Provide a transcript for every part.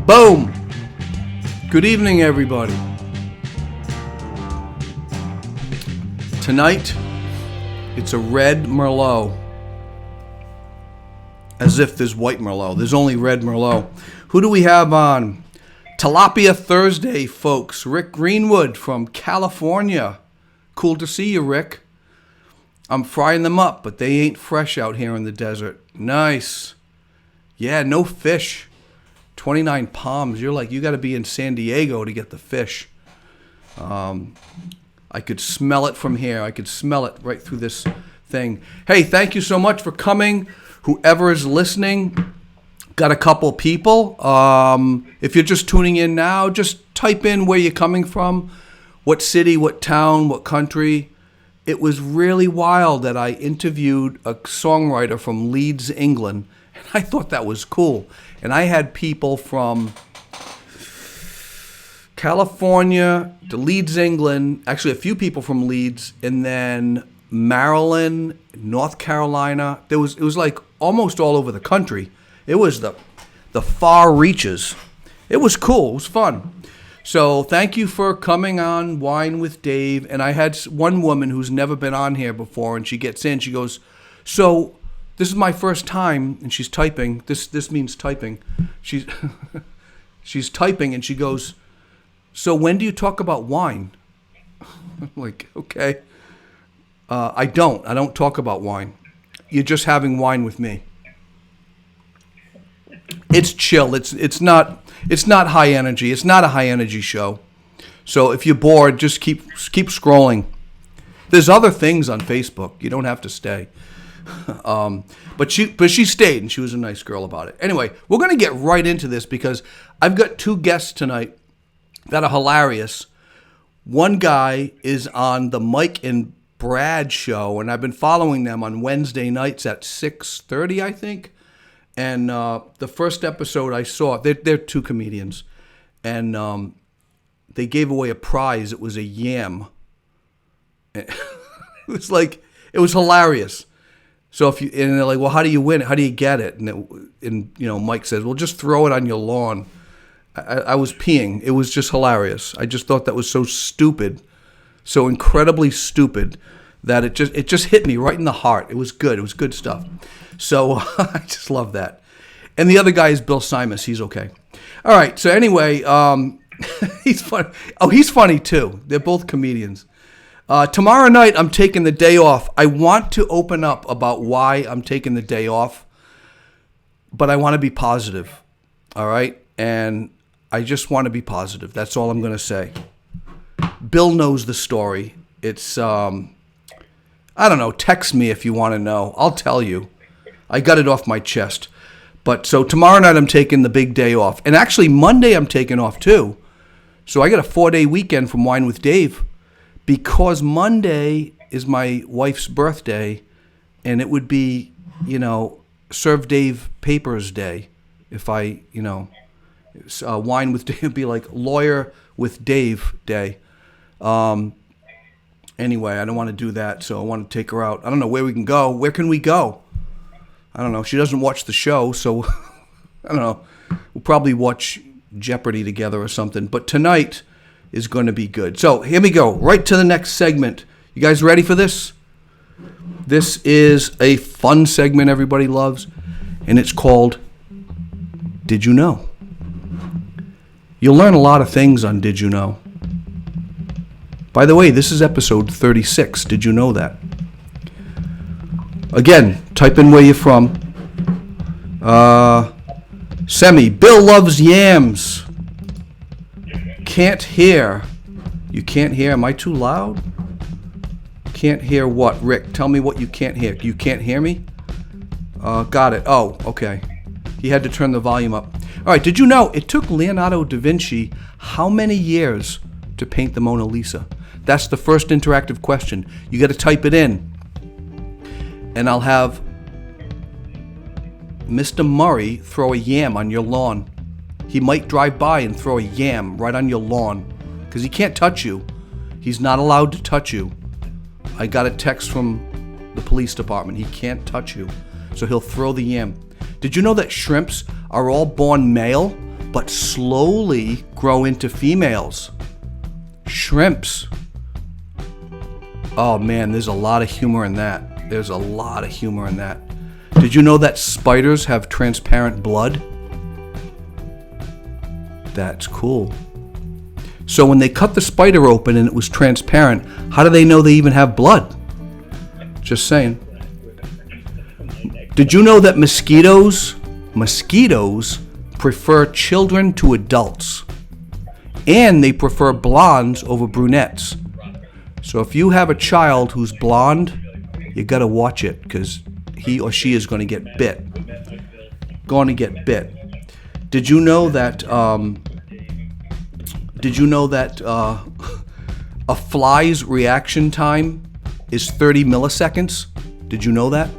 Boom! Good evening, everybody. Tonight, it's a red Merlot. As if there's white Merlot. There's only red Merlot. Who do we have on? Tilapia Thursday, folks. Rick Greenwood from California. Cool to see you, Rick. I'm frying them up, but they ain't fresh out here in the desert. Nice. Yeah, no fish. 29 palms. You're like, you got to be in San Diego to get the fish. I could smell it from here. I could smell it right through this thing. Hey, thank you so much for coming. Whoever is listening, got a couple people. If you're just tuning in now, just type in where you're coming from, what city, what town, what country. It was really wild that I interviewed a songwriter from Leeds, England, and I thought that was cool. And I had people from California to Leeds, England, actually a few people from Leeds, and then Maryland, North Carolina. It was like almost all over the country. It was the far reaches. It was cool. It was fun. So thank you for coming on Wine with Dave. And I had one woman who's never been on here before, and she gets in. She goes, so this is my first time, and she's typing. This means typing. She's she's typing, and she goes, so when do you talk about wine? I'm like, okay. I don't talk about wine. You're just having wine with me. It's chill. It's not high energy. It's not a high energy show. So if you're bored, just keep scrolling. There's other things on Facebook. You don't have to stay. But she stayed, and she was a nice girl about it. Anyway, we're going to get right into this because I've got two guests tonight that are hilarious. One guy is on the Mike and Brad show, and I've been following them on Wednesday nights at 6:30, I think. And the first episode I saw, they're two comedians, and they gave away a prize. It was a yam. It was hilarious. So and they're like, well, how do you win it? How do you get it? And Mike says, well, just throw it on your lawn. I was peeing. It was just hilarious. I just thought that was so stupid, so incredibly stupid that it just hit me right in the heart. It was good. It was good stuff. So I just love that. And the other guy is Bill Simas. He's okay. All right. So anyway, he's funny. Oh, he's funny too. They're both comedians. Tomorrow night, I'm taking the day off. I want to open up about why I'm taking the day off, but I want to be positive. All right. And I just want to be positive. That's all I'm going to say. Bill knows the story. It's, I don't know. Text me if you want to know. I'll tell you. I got it off my chest. But so tomorrow night I'm taking the big day off. And actually Monday I'm taking off too. So I got a 4-day weekend from Wine with Dave because Monday is my wife's birthday and it would be, Serve Dave Papers Day if I, Wine with Dave would be like Lawyer with Dave Day. Anyway, I don't want to do that, so I want to take her out. I don't know where we can go. Where can we go? I don't know. She doesn't watch the show, so I don't know. We'll probably watch Jeopardy together or something. But tonight is going to be good. So here we go. Right to the next segment. You guys ready for this? This is a fun segment everybody loves, and it's called Did You Know? You'll learn a lot of things on Did You Know? By the way, this is episode 36. Did you know that? Again, type in where you're from. Semi, Bill loves yams. Can't hear. You can't hear? Am I too loud? Can't hear what? Rick, tell me what you can't hear. You can't hear me? Got it. Oh, okay. He had to turn the volume up. All right, did you know it took Leonardo da Vinci how many years to paint the Mona Lisa? That's the first interactive question. You got to type it in. And I'll have Mr. Murray throw a yam on your lawn. He might drive by and throw a yam right on your lawn because he can't touch you. He's not allowed to touch you. I got a text from the police department. He can't touch you. So he'll throw the yam. Did you know that shrimps are all born male, but slowly grow into females. Shrimps. Oh man, there's a lot of humor in that. There's a lot of humor in that. Did you know that spiders have transparent blood? That's cool. So when they cut the spider open and it was transparent, how do they know they even have blood? Just saying. Did you know that mosquitoes prefer children to adults? And they prefer blondes over brunettes. So if you have a child who's blonde, you gotta watch it, because he or she is going to get bit. Going to get bit. Did you know that? A fly's reaction time is 30 milliseconds? Did you know that?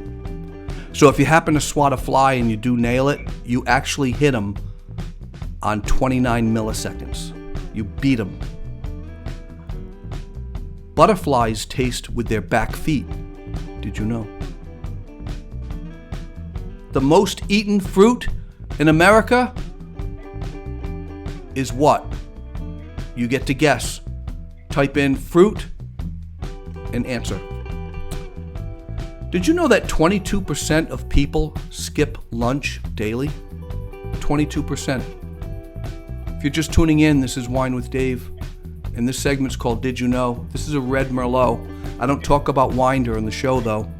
So if you happen to swat a fly and you do nail it, you actually hit them on 29 milliseconds. You beat them. Butterflies taste with their back feet. Did you know? The most eaten fruit in America is what? You get to guess. Type in fruit and answer. Did you know that 22% of people skip lunch daily? 22%. If you're just tuning in, this is Wine with Dave, and this segment's called Did You Know? This is a red Merlot. I don't talk about wine during the show, though.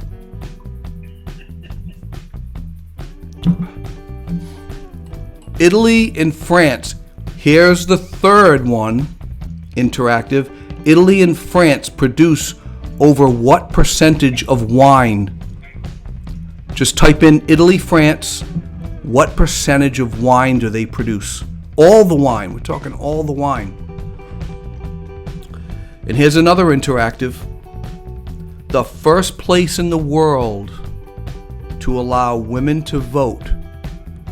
Italy and France. Here's the third one, interactive. Italy and France produce over what percentage of wine? Just type in Italy, France. What percentage of wine do they produce? All the wine. We're talking all the wine. And here's another interactive. The first place in the world to allow women to vote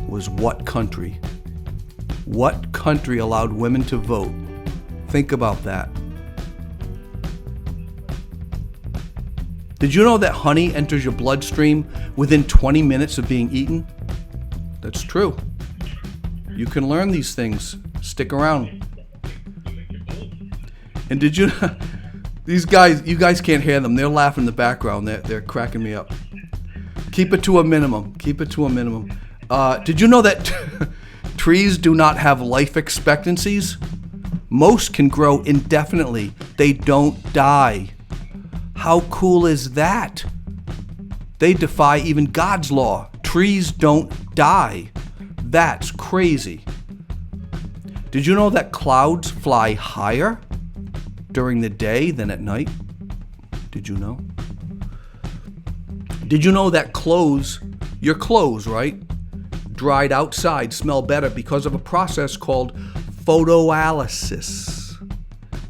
was what country? What country allowed women to vote? Think about that. Did you know that honey enters your bloodstream within 20 minutes of being eaten? That's true. You can learn these things. Stick around. And did you these guys, you guys can't hear them. They're laughing in the background. They're cracking me up. Keep it to a minimum. Keep it to a minimum. Did you know that trees do not have life expectancies? Most can grow indefinitely. They don't die. How cool is that? They defy even God's law. Trees don't die. That's crazy. Did you know that clouds fly higher during the day than at night? Did you know? Did you know that your clothes, right, dried outside smell better because of a process called photolysis?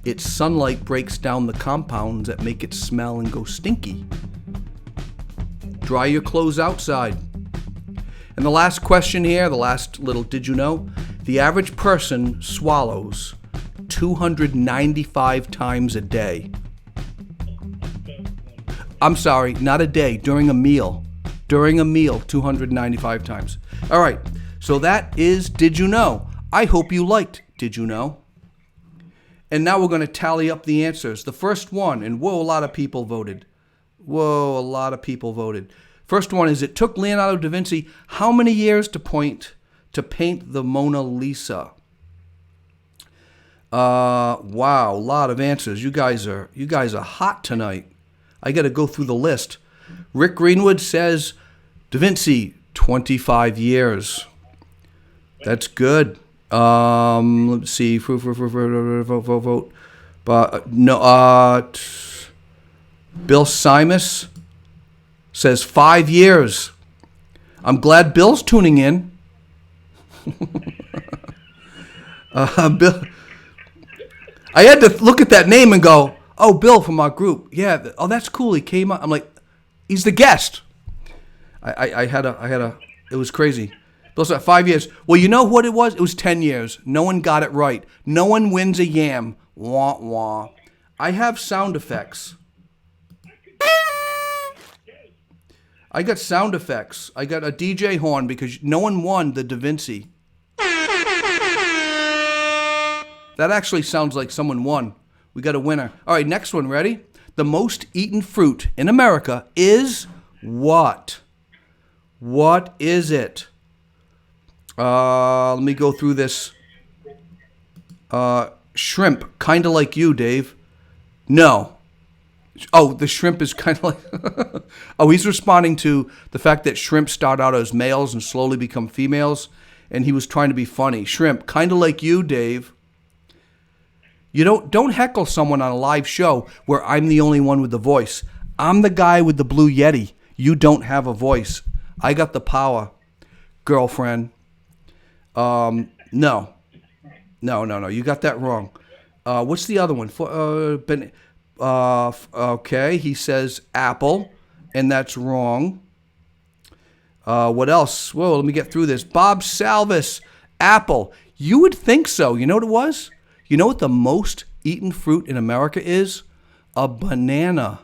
Its sunlight breaks down the compounds that make it smell and go stinky. Dry your clothes outside. And the last question here, the last little did you know? The average person swallows 295 times a day. I'm sorry, not a day, during a meal. During a meal, 295 times. All right, so that is Did You Know? I hope you liked Did You Know? And now we're going to tally up the answers. The first one, and whoa, a lot of people voted. Whoa, a lot of people voted. First one is, it took Leonardo da Vinci how many years to paint the Mona Lisa? Wow, a lot of answers. You guys are hot tonight. I got to go through the list. Rick Greenwood says Da Vinci 25 years. That's good. Let's see. Vote. But no. Bill Simas says 5 years. I'm glad Bill's tuning in. Bill. I had to look at that name and go, "Oh, Bill from our group. Yeah. Oh, that's cool. He came up." I'm like, "He's the guest." I had a. It was crazy. Bill said 5 years. Well, you know what it was? It was 10 years. No one got it right. No one wins a yam. Wah wah. I have sound effects. I got sound effects. I got a DJ horn because no one won the Da Vinci. That actually sounds like someone won. We got a winner. All right, next one. Ready? The most eaten fruit in America is what? What is it? Let me go through this. Shrimp, kind of like you, Dave. No. Oh, the shrimp is kind of like... Oh, he's responding to the fact that shrimp start out as males and slowly become females, and he was trying to be funny. Shrimp, kind of like you, Dave. You don't heckle someone on a live show where I'm the only one with the voice. I'm the guy with the blue Yeti. You don't have a voice. I got the power, girlfriend. No. You got that wrong. What's the other one? Okay, he says apple, and that's wrong. What else? Whoa, let me get through this. Bob Salvis, apple. You would think so. You know what it was? You know what the most eaten fruit in America is? A banana.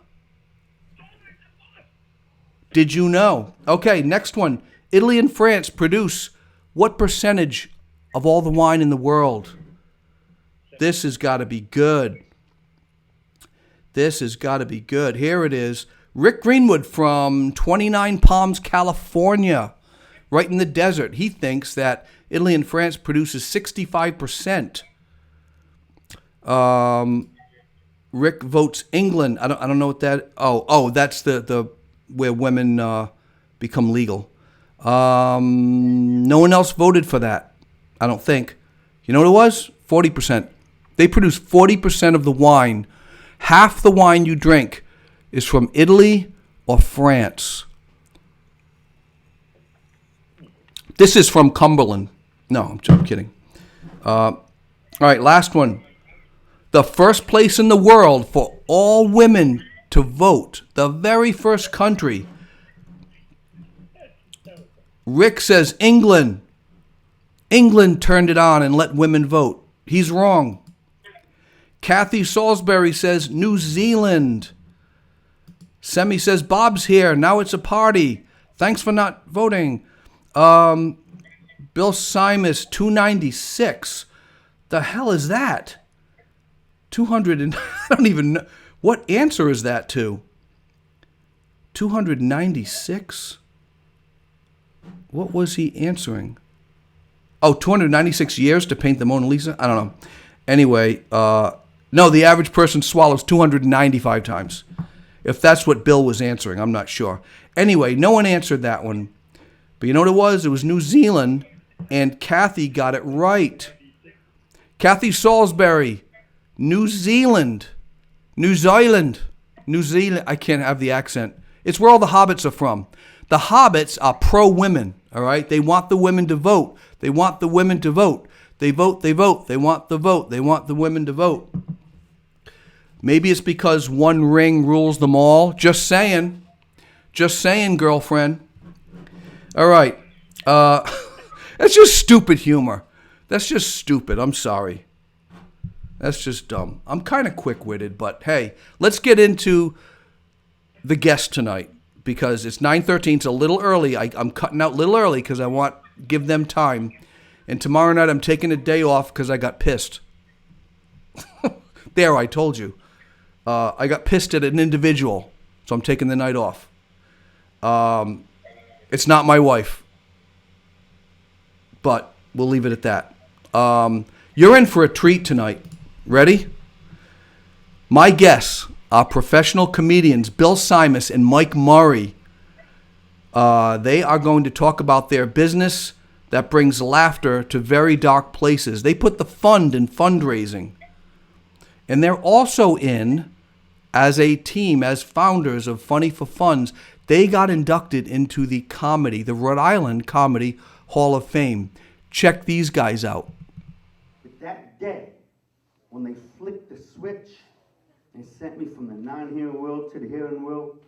Did you know? Okay, next one. Italy and France produce what percentage of all the wine in the world? This has got to be good. This has got to be good. Here it is. Rick Greenwood from 29 Palms, California, right in the desert. He thinks that Italy and France produces 65%. Rick votes England. I don't know what that. Oh, that's the where women become legal. No one else voted for that. I don't think. You know what it was? 40%. They produce 40% of the wine. Half the wine you drink is from Italy or France. This is from Cumberland. No, I'm kidding. All right, last one. The first place in the world for all women to vote. The very first country. Rick says England. England turned it on and let women vote. He's wrong. Kathy Salisbury says New Zealand. Semi says Bob's here. Now it's a party. Thanks for not voting. Bill Simas, 296. The hell is that? 200 and I don't even know. What answer is that to? 296? What was he answering? Oh, 296 years to paint the Mona Lisa? I don't know. Anyway, no, the average person swallows 295 times. If that's what Bill was answering, I'm not sure. Anyway, no one answered that one. But you know what it was? It was New Zealand, and Kathy got it right. Kathy Salisbury, New Zealand. New Zealand. I can't have the accent. It's where all the hobbits are from. The hobbits are pro-women, all right? They want the women to vote. They want the women to vote. They vote. They want the vote. They want the women to vote. Maybe it's because one ring rules them all. Just saying. Just saying, girlfriend. All right. That's just stupid humor. That's just stupid. I'm sorry. That's just dumb. I'm kind of quick-witted, but hey, let's get into the guest tonight because it's 9:13. It's a little early. I'm cutting out a little early because I want to give them time. And tomorrow night I'm taking a day off because I got pissed. There, I told you. I got pissed at an individual, so I'm taking the night off. It's not my wife, but we'll leave it at that. You're in for a treat tonight. Ready? My guests are professional comedians Bill Simas and Mike Murray. They are going to talk about their business that brings laughter to very dark places. They put the fund in fundraising. And they're also in, as a team, as founders of Funny for Funds, they got inducted into the Rhode Island Comedy Hall of Fame. Check these guys out. That day, when they flicked the switch and sent me from the non-hearing world to the hearing world,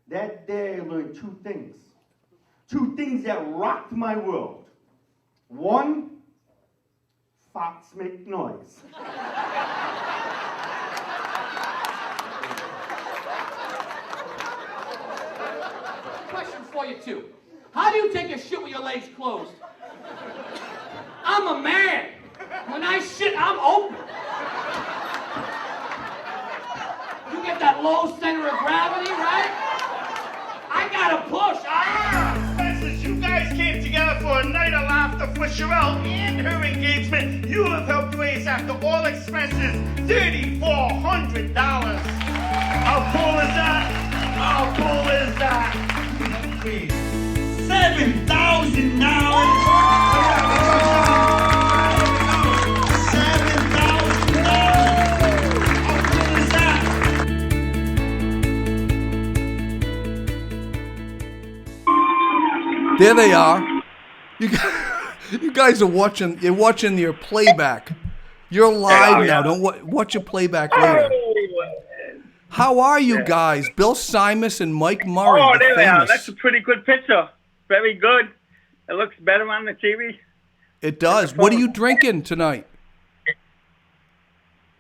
that day I learned two things. Two things that rocked my world. One, farts make noise. Question for you, too. How do you take a shit with your legs closed? I'm a man. When I shit, I'm open. You get that low center of gravity, right? I gotta push. Expenses, you guys came together for a night of laughter for Sherelle and her engagement. You have helped raise, after all expenses, $3,400. How cool is that? How cool is that? There they are. You guys are watching. You're watching your playback. You're live now. Don't watch your playback later. How are you guys? Bill Simas and Mike Murray. Oh, the there they are. famous. That's a pretty good picture. Very good. It looks better on the TV. It does. What are you drinking tonight?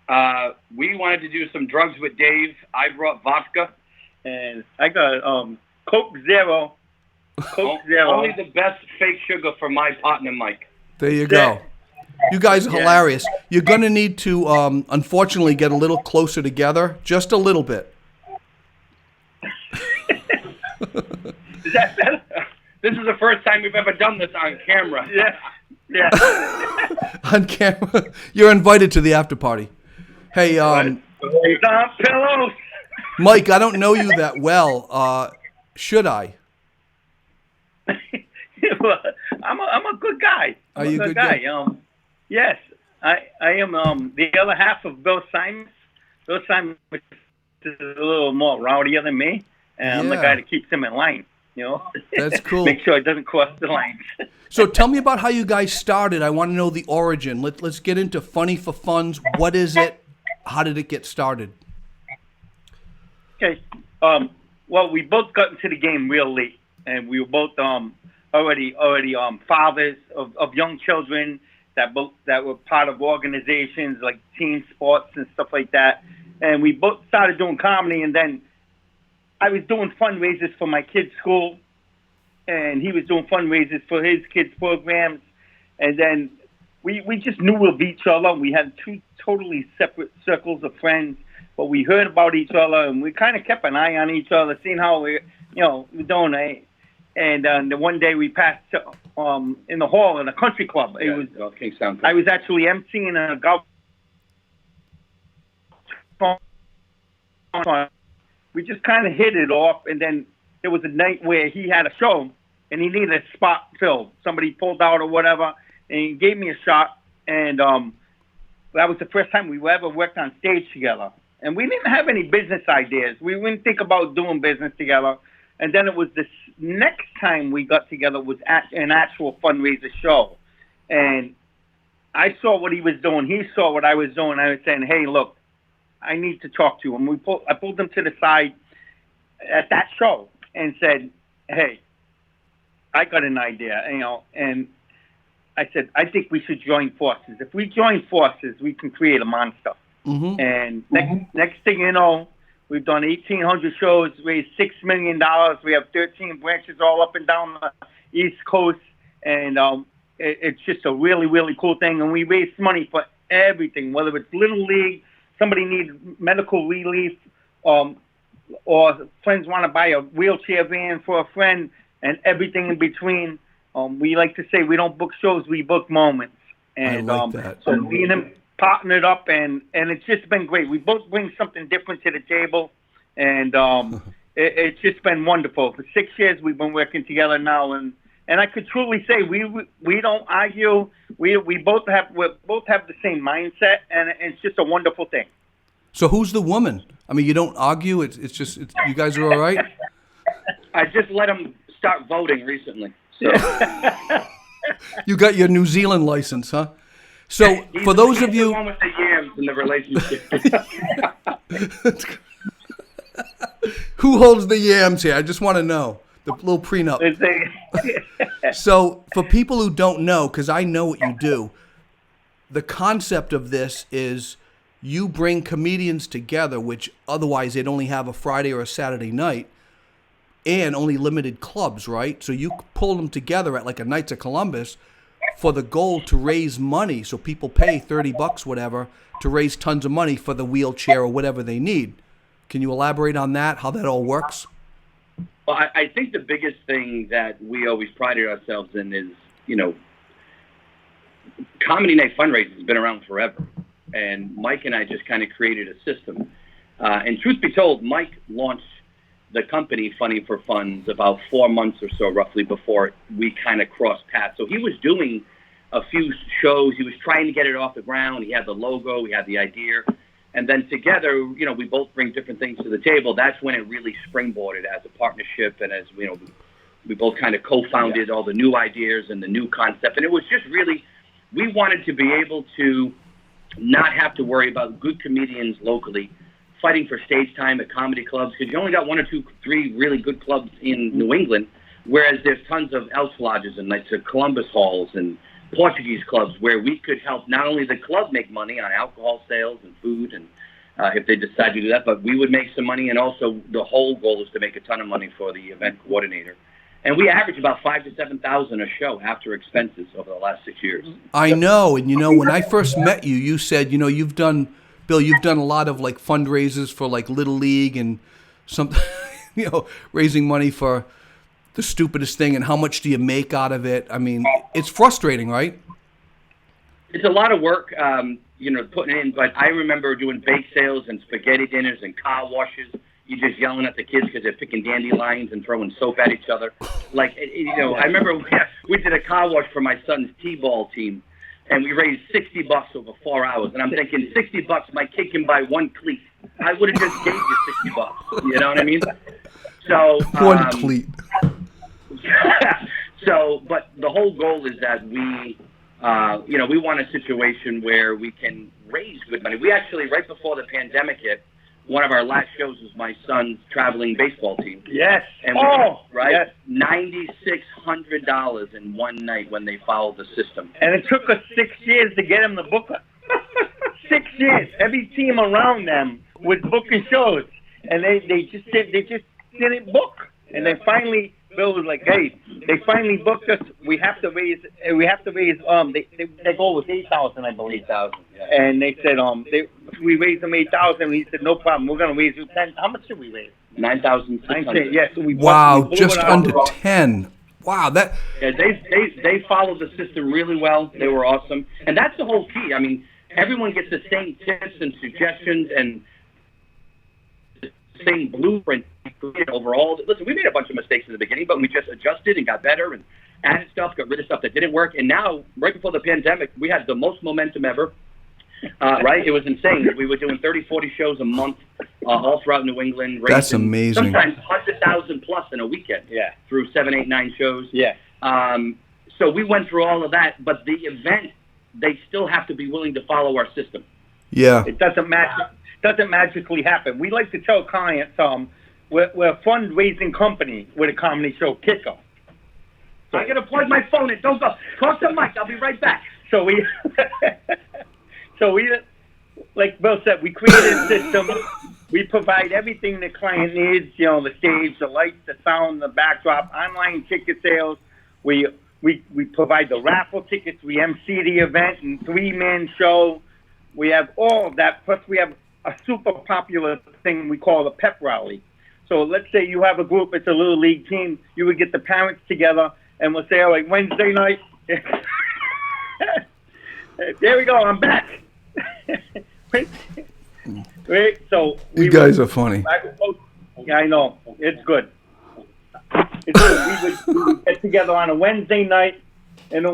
We wanted to do some drugs with Dave. I brought vodka, and I got Coke Zero. Coke Zero. Only the best fake sugar for my partner, Mike. There you go. You guys are hilarious. You're going to need to, unfortunately, get a little closer together. Just a little bit. Is that better? This is the first time we've ever done this on camera. Yeah. On camera. You're invited to the after party. Hey, Stop pillows. Mike, I don't know you that well. Should I? I'm a good guy. Are you a good guy? Yes, I am the other half of Bill Simas. Bill Simas is a little more rowdier than me, and I'm the Yeah. guy that keeps him in line. You know, That's cool. Make sure it doesn't cross the lines. So tell me about how you guys started. I want to know the origin. Let's get into Funny for Funds. What is it? How did it get started? Okay. Well, we both got into the game real late, and we were both already fathers of young children that were part of organizations like team sports and stuff like that. And we both started doing comedy, and then I was doing fundraisers for my kids' school, and he was doing fundraisers for his kids' programs. And then we just knew of each other. We had two totally separate circles of friends, but we heard about each other, and we kind of kept an eye on each other, seeing how we're doing. And then one day we passed in the hall in a country club. It was Kingstown. I was actually emceeing a golf. We just kind of hit it off, and then there was a night where he had a show, and he needed a spot filled. Somebody pulled out or whatever, and he gave me a shot, and that was the first time we ever worked on stage together. And we didn't have any business ideas. We didn't think about doing business together. And then it was this next time we got together was at an actual fundraiser show. And I saw what he was doing. He saw what I was doing. I was saying, hey, look, I need to talk to him. I pulled him to the side at that show and said, hey, I got an idea, and I said, I think we should join forces. If we join forces, we can create a monster. Mm-hmm. And next thing you know, we've done 1,800 shows, raised $6 million. We have 13 branches all up and down the East Coast. And it's just a really, really cool thing. And we raise money for everything, whether it's Little League, somebody needs medical relief, or friends want to buy a wheelchair van for a friend, and everything in between. We like to say we don't book shows, we book moments. And I like that. so me and him partnered up, and it's just been great. We both bring something different to the table, and it's just been wonderful. For 6 years we've been working together now, and I could truly say we don't argue. We both have the same mindset, and it's just a wonderful thing. So who's the woman? I mean, you don't argue. It's you guys are all right. I just let him start voting recently. So You got your New Zealand license, huh? So for those of he's the you, one with the yams in the relationship. who holds the yams here? I just want to know the little prenup. So for people who don't know, because I know what you do, the concept of this is you bring comedians together, which otherwise they'd only have a Friday or a Saturday night, and only limited clubs, right? So you pull them together at like a Knights of Columbus for the goal to raise money. So people pay $30, whatever, to raise tons of money for the wheelchair or whatever they need. Can you elaborate on that, how that all works? Well, I think the biggest thing that we always prided ourselves in is, Comedy Night Fundraising has been around forever. And Mike and I just kind of created a system. And truth be told, Mike launched the company Funny for Funds about 4 months or so roughly before we kind of crossed paths. So he was doing a few shows. He was trying to get it off the ground. He had the logo. He had the idea. And then together, we both bring different things to the table. That's when it really springboarded as a partnership, and as we both kind of co-founded all the new ideas and the new concept. And it was just really, we wanted to be able to not have to worry about good comedians locally fighting for stage time at comedy clubs, because you only got 1 or 2, 3 really good clubs in New England, whereas there's tons of Elks Lodges and like the Columbus Halls and Portuguese clubs where we could help not only the club make money on alcohol sales and food, and if they decide to do that, but we would make some money, and also the whole goal is to make a ton of money for the event coordinator. And we average about $5,000 to $7,000 a show after expenses over the last 6 years. I know, and when I first met you, you said, you've done a lot of like fundraisers for like Little League and some, raising money for the stupidest thing, and how much do you make out of it? I mean, it's frustrating, right? It's a lot of work, putting in, but I remember doing bake sales and spaghetti dinners and car washes. You just yelling at the kids because they're picking dandelions and throwing soap at each other. Like, I remember we did a car wash for my son's T-ball team, and we raised $60 over 4 hours. And I'm thinking, $60, my kid can buy one cleat. I would have just gave you $60. You know what I mean? So one cleat. So, but the whole goal is that we want a situation where we can raise good money. We actually, right before the pandemic hit, one of our last shows was my son's traveling baseball team. Yes. And yes. $9,600 in one night when they followed the system. And it took us 6 years to get him the book. 6 years. Every team around them was booking shows, and they just didn't book. And then finally, Bill was like, "Hey, they finally booked us. We have to raise. Their goal was 8,000, I believe. 8,000. Yeah. And they said, we raised them 8,000. He said, no problem. We're gonna raise you 10. How much did we raise? 9,600. Yes. So wow, just under 10. Wow, that. Yeah, they followed the system really well. They were awesome, and that's the whole key. I mean, everyone gets the same tips and suggestions and the same blueprint overall. Listen, we made a bunch of mistakes in the beginning, but we just adjusted and got better and added stuff, got rid of stuff that didn't work. And now, right before the pandemic, we had the most momentum ever. Right? It was insane. We were doing 30, 40 shows a month all throughout New England. That's amazing. Sometimes 100,000 plus in a weekend. Yeah. Through 7, 8, 9 shows. Yeah. So we went through all of that, but the event, they still have to be willing to follow our system. Yeah. It doesn't magically happen. We like to tell clients, we're a fundraising company with a comedy show kickoff. So I gotta plug my phone in. Don't go. Talk to Mike. I'll be right back. So we, like Bill said, we created a system. We provide everything the client needs. The stage, the lights, the sound, the backdrop, online ticket sales. We provide the raffle tickets. We MC the event and 3-man show. We have all of that. Plus, we have a super popular thing we call the pep rally. So let's say you have a group, it's a Little League team. You would get the parents together, and we'll say, all right, Wednesday night. There we go. I'm back. Right? So you guys are funny. Yeah, I know. It's good. We would get together on a Wednesday night, and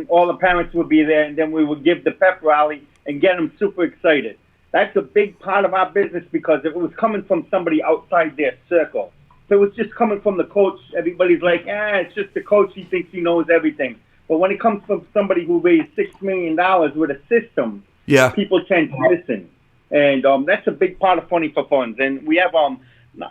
all the parents would be there, and then we would give the pep rally and get them super excited. That's a big part of our business, because if it was coming from somebody outside their circle, if it was just coming from the coach, everybody's like, it's just the coach, he thinks he knows everything. But when it comes from somebody who raised $6 million with a system, people tend to listen. And that's a big part of Funny for Funds. And we have on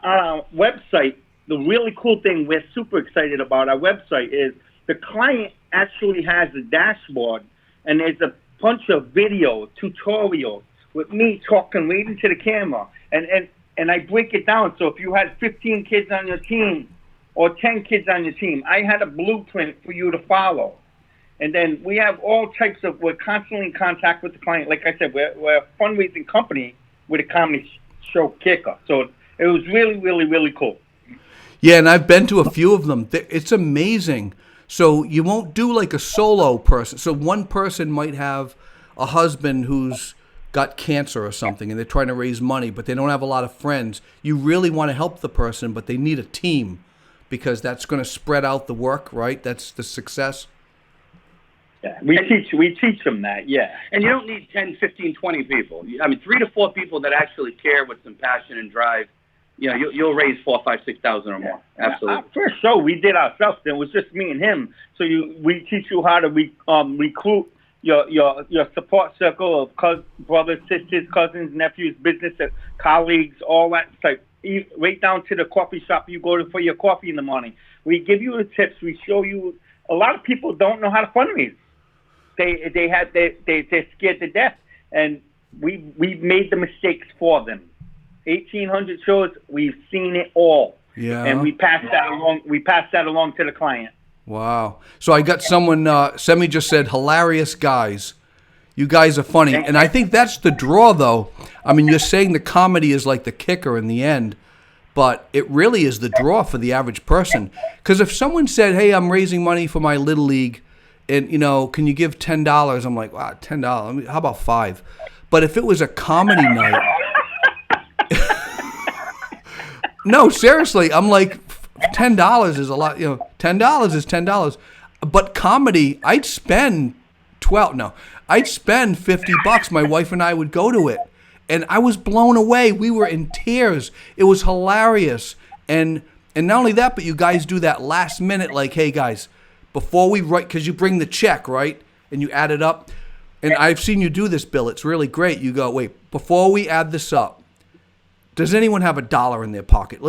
our website, the really cool thing we're super excited about our website is the client actually has a dashboard, and there's a bunch of video tutorials with me talking right into the camera, and I break it down. So if you had 15 kids on your team or 10 kids on your team, I had a blueprint for you to follow. And then we have all types of, we're constantly in contact with the client. Like I said, we're a fundraising company with a comedy show kicker. So it was really, really, really cool. Yeah, and I've been to a few of them. It's amazing. So you won't do like a solo person. So one person might have a husband who's got cancer or something, and they're trying to raise money, but they don't have a lot of friends. You really want to help the person, but they need a team because that's going to spread out the work, right? That's the success. Yeah, we teach them that, yeah. And you don't need 10, 15, 20 people. I mean, 3 to 4 people that actually care with some passion and drive. You know, you'll raise 4, 5, 6,000 or more. Absolutely. Our first show we did ourselves. It was just me and him. So we teach you how to recruit your support circle of brothers, sisters, cousins, nephews, business colleagues, all that stuff. Right down to the coffee shop you go to for your coffee in the morning. We give you the tips. We show you. A lot of people don't know how to fundraise. They're scared to death, and we've made the mistakes for them. 1,800 shows, we've seen it all. Yeah. And we pass that along. We pass that along to the client. Wow. So I got someone. Semi just said, "Hilarious guys. You guys are funny," and I think that's the draw, though. I mean, you're saying the comedy is like the kicker in the end, but it really is the draw for the average person. Because if someone said, "Hey, I'm raising money for my little league, and can you give $10?" I'm like, "Wow, $10. I mean, how about $5?" But if it was a comedy night. No, seriously, I'm like, $10 is a lot. $10 is $10. But comedy, I'd spend $50. My wife and I would go to it, and I was blown away. We were in tears. It was hilarious, and not only that, but you guys do that last minute, like, hey guys, before we write, because you bring the check, right, and you add it up. And I've seen you do this, Bill. It's really great. You go, wait, before we add this up, does anyone have $1 in their pocket?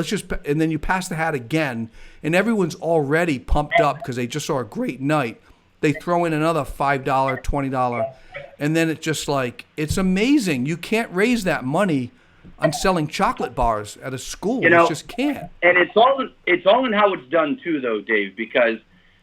And then you pass the hat again, and everyone's already pumped up because they just saw a great night. They throw in another $5, $20, and then it's just like, it's amazing. You can't raise that money on selling chocolate bars at a school. You just can't. And it's all in how it's done too, though, Dave. Because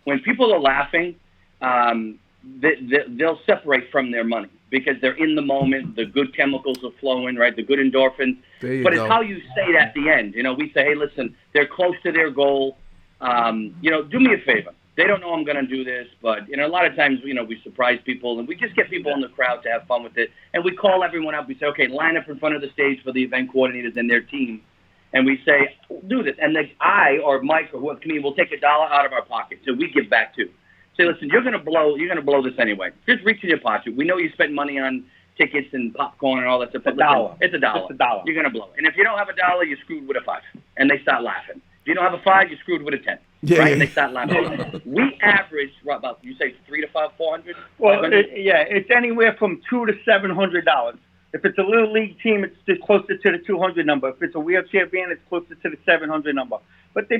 when people are laughing, they'll separate from their money because they're in the moment. The good chemicals are flowing, right? The good endorphins. But it's how you say it at the end. We say, hey, listen, they're close to their goal. Do me a favor. They don't know I'm going to do this, but a lot of times, we surprise people, and we just get people in the crowd to have fun with it. And we call everyone up. We say, okay, line up in front of the stage for the event coordinators and their team. And we say, do this. And I or Mike or whoever will take $1 out of our pocket, so we give back too. Say, listen, you're gonna blow this anyway. Just reach in your pocket. We know you spend money on tickets and popcorn and all that stuff. It's $1. It's $1. You're gonna blow. And if you don't have $1, you're screwed with a 5. And they start laughing. If you don't have a 5, you're screwed with a 10. Yeah, right? yeah. And they start laughing. We average about, you say 3 to 5, 400. Well, it's anywhere from $200 to $700. If it's a little league team, it's closer to the 200 number. If it's a wheelchair band, it's closer to the 700 number. But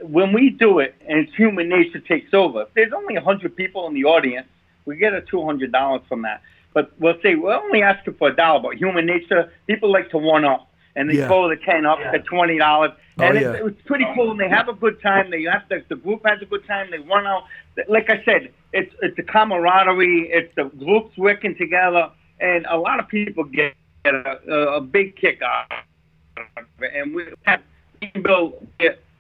when we do it, and it's human nature takes over. If there's only 100 people in the audience, we get a $200 from that. But we'll say we're only asking for $1. But human nature, people like to one up, and they throw the 10 up to $20. And it's pretty cool, and they have a good time. The group has a good time. They run out. Like I said, it's the camaraderie. It's the groups working together. And a lot of people get a big kick out of it. And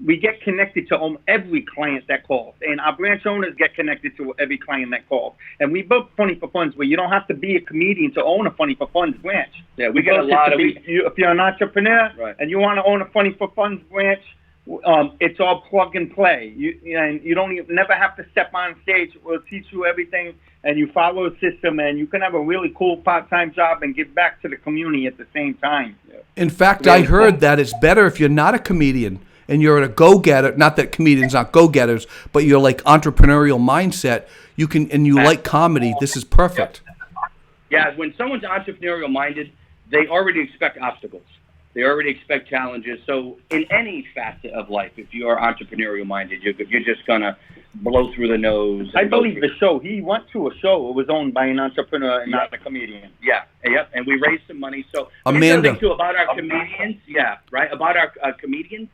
we get connected to every client that calls. And our branch owners get connected to every client that calls. And we built Funny for Funds where you don't have to be a comedian to own a Funny for Funds branch. Yeah, we get a lot of... If you're an entrepreneur and you want to own a Funny for Funds branch, it's all plug and play. You don't never have to step on stage. We'll teach you everything, and you follow the system, and you can have a really cool part-time job and give back to the community at the same time. Yeah. In fact, I heard that it's better if you're not a comedian and you're a go-getter. Not that comedians aren't go-getters, but you're like entrepreneurial mindset. You like comedy. This is perfect. Yeah, when someone's entrepreneurial minded, they already expect obstacles. They already expect challenges. So in any facet of life, if you are entrepreneurial minded, you're just going to blow through the nose. I believe the show, he went to a show. It was owned by an entrepreneur and not a comedian. Yeah, yep. And we raised some money. So Amanda. Too, about our comedians, about our comedians,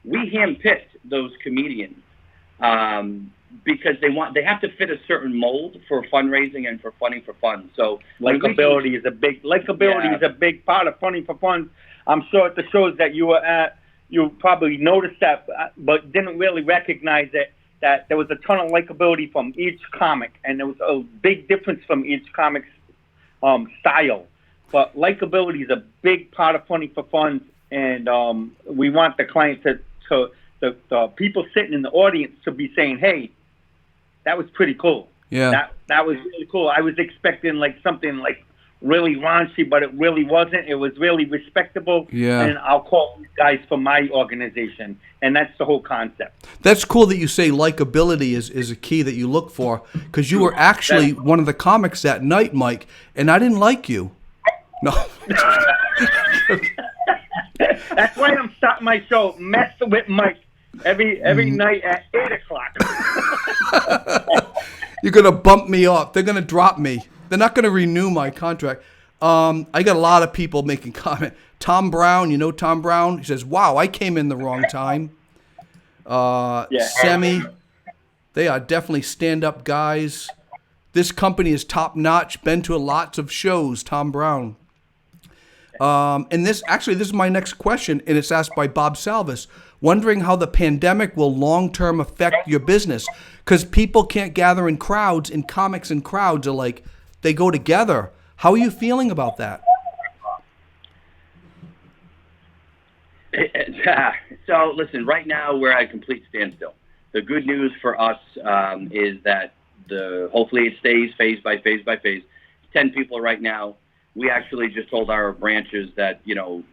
we handpicked those comedians. because they have to fit a certain mold for fundraising and for Funny for Fun. So likability is a big part of Funny for Fun. I'm sure at the shows that you were at, you probably noticed that, but didn't really recognize it. That there was a ton of likability from each comic, and there was a big difference from each comic's style. But likability is a big part of Funny for Fun, and we want the client the people sitting in the audience to be saying, "Hey, that was pretty cool. Yeah, that was really cool. I was expecting like something like really raunchy, but it really wasn't. It was really respectable. Yeah. And I'll call you guys from my organization, and that's the whole concept." That's cool that you say likability is a key that you look for, because you were actually one of the comics that night, Mike, and I didn't like you. No. That's why I'm starting my show, Mess with Mike, every night at 8:00. You're gonna bump me up. They're gonna drop me. They're not gonna renew my contract. I got a lot of people making comment. Tom Brown, you know Tom Brown? He says, "Wow, I came in the wrong time." Semi, they are definitely stand-up guys. This company is top-notch. Been to lots of shows. Tom Brown. And this is my next question, and it's asked by Bob Salvis. Wondering how the pandemic will long-term affect your business, because people can't gather in crowds, and comics and crowds are like, they go together. How are you feeling about that? So listen, right now we're at a complete standstill. The good news for us is that hopefully it stays phase by phase by phase. 10 people right now. We actually just told our branches that,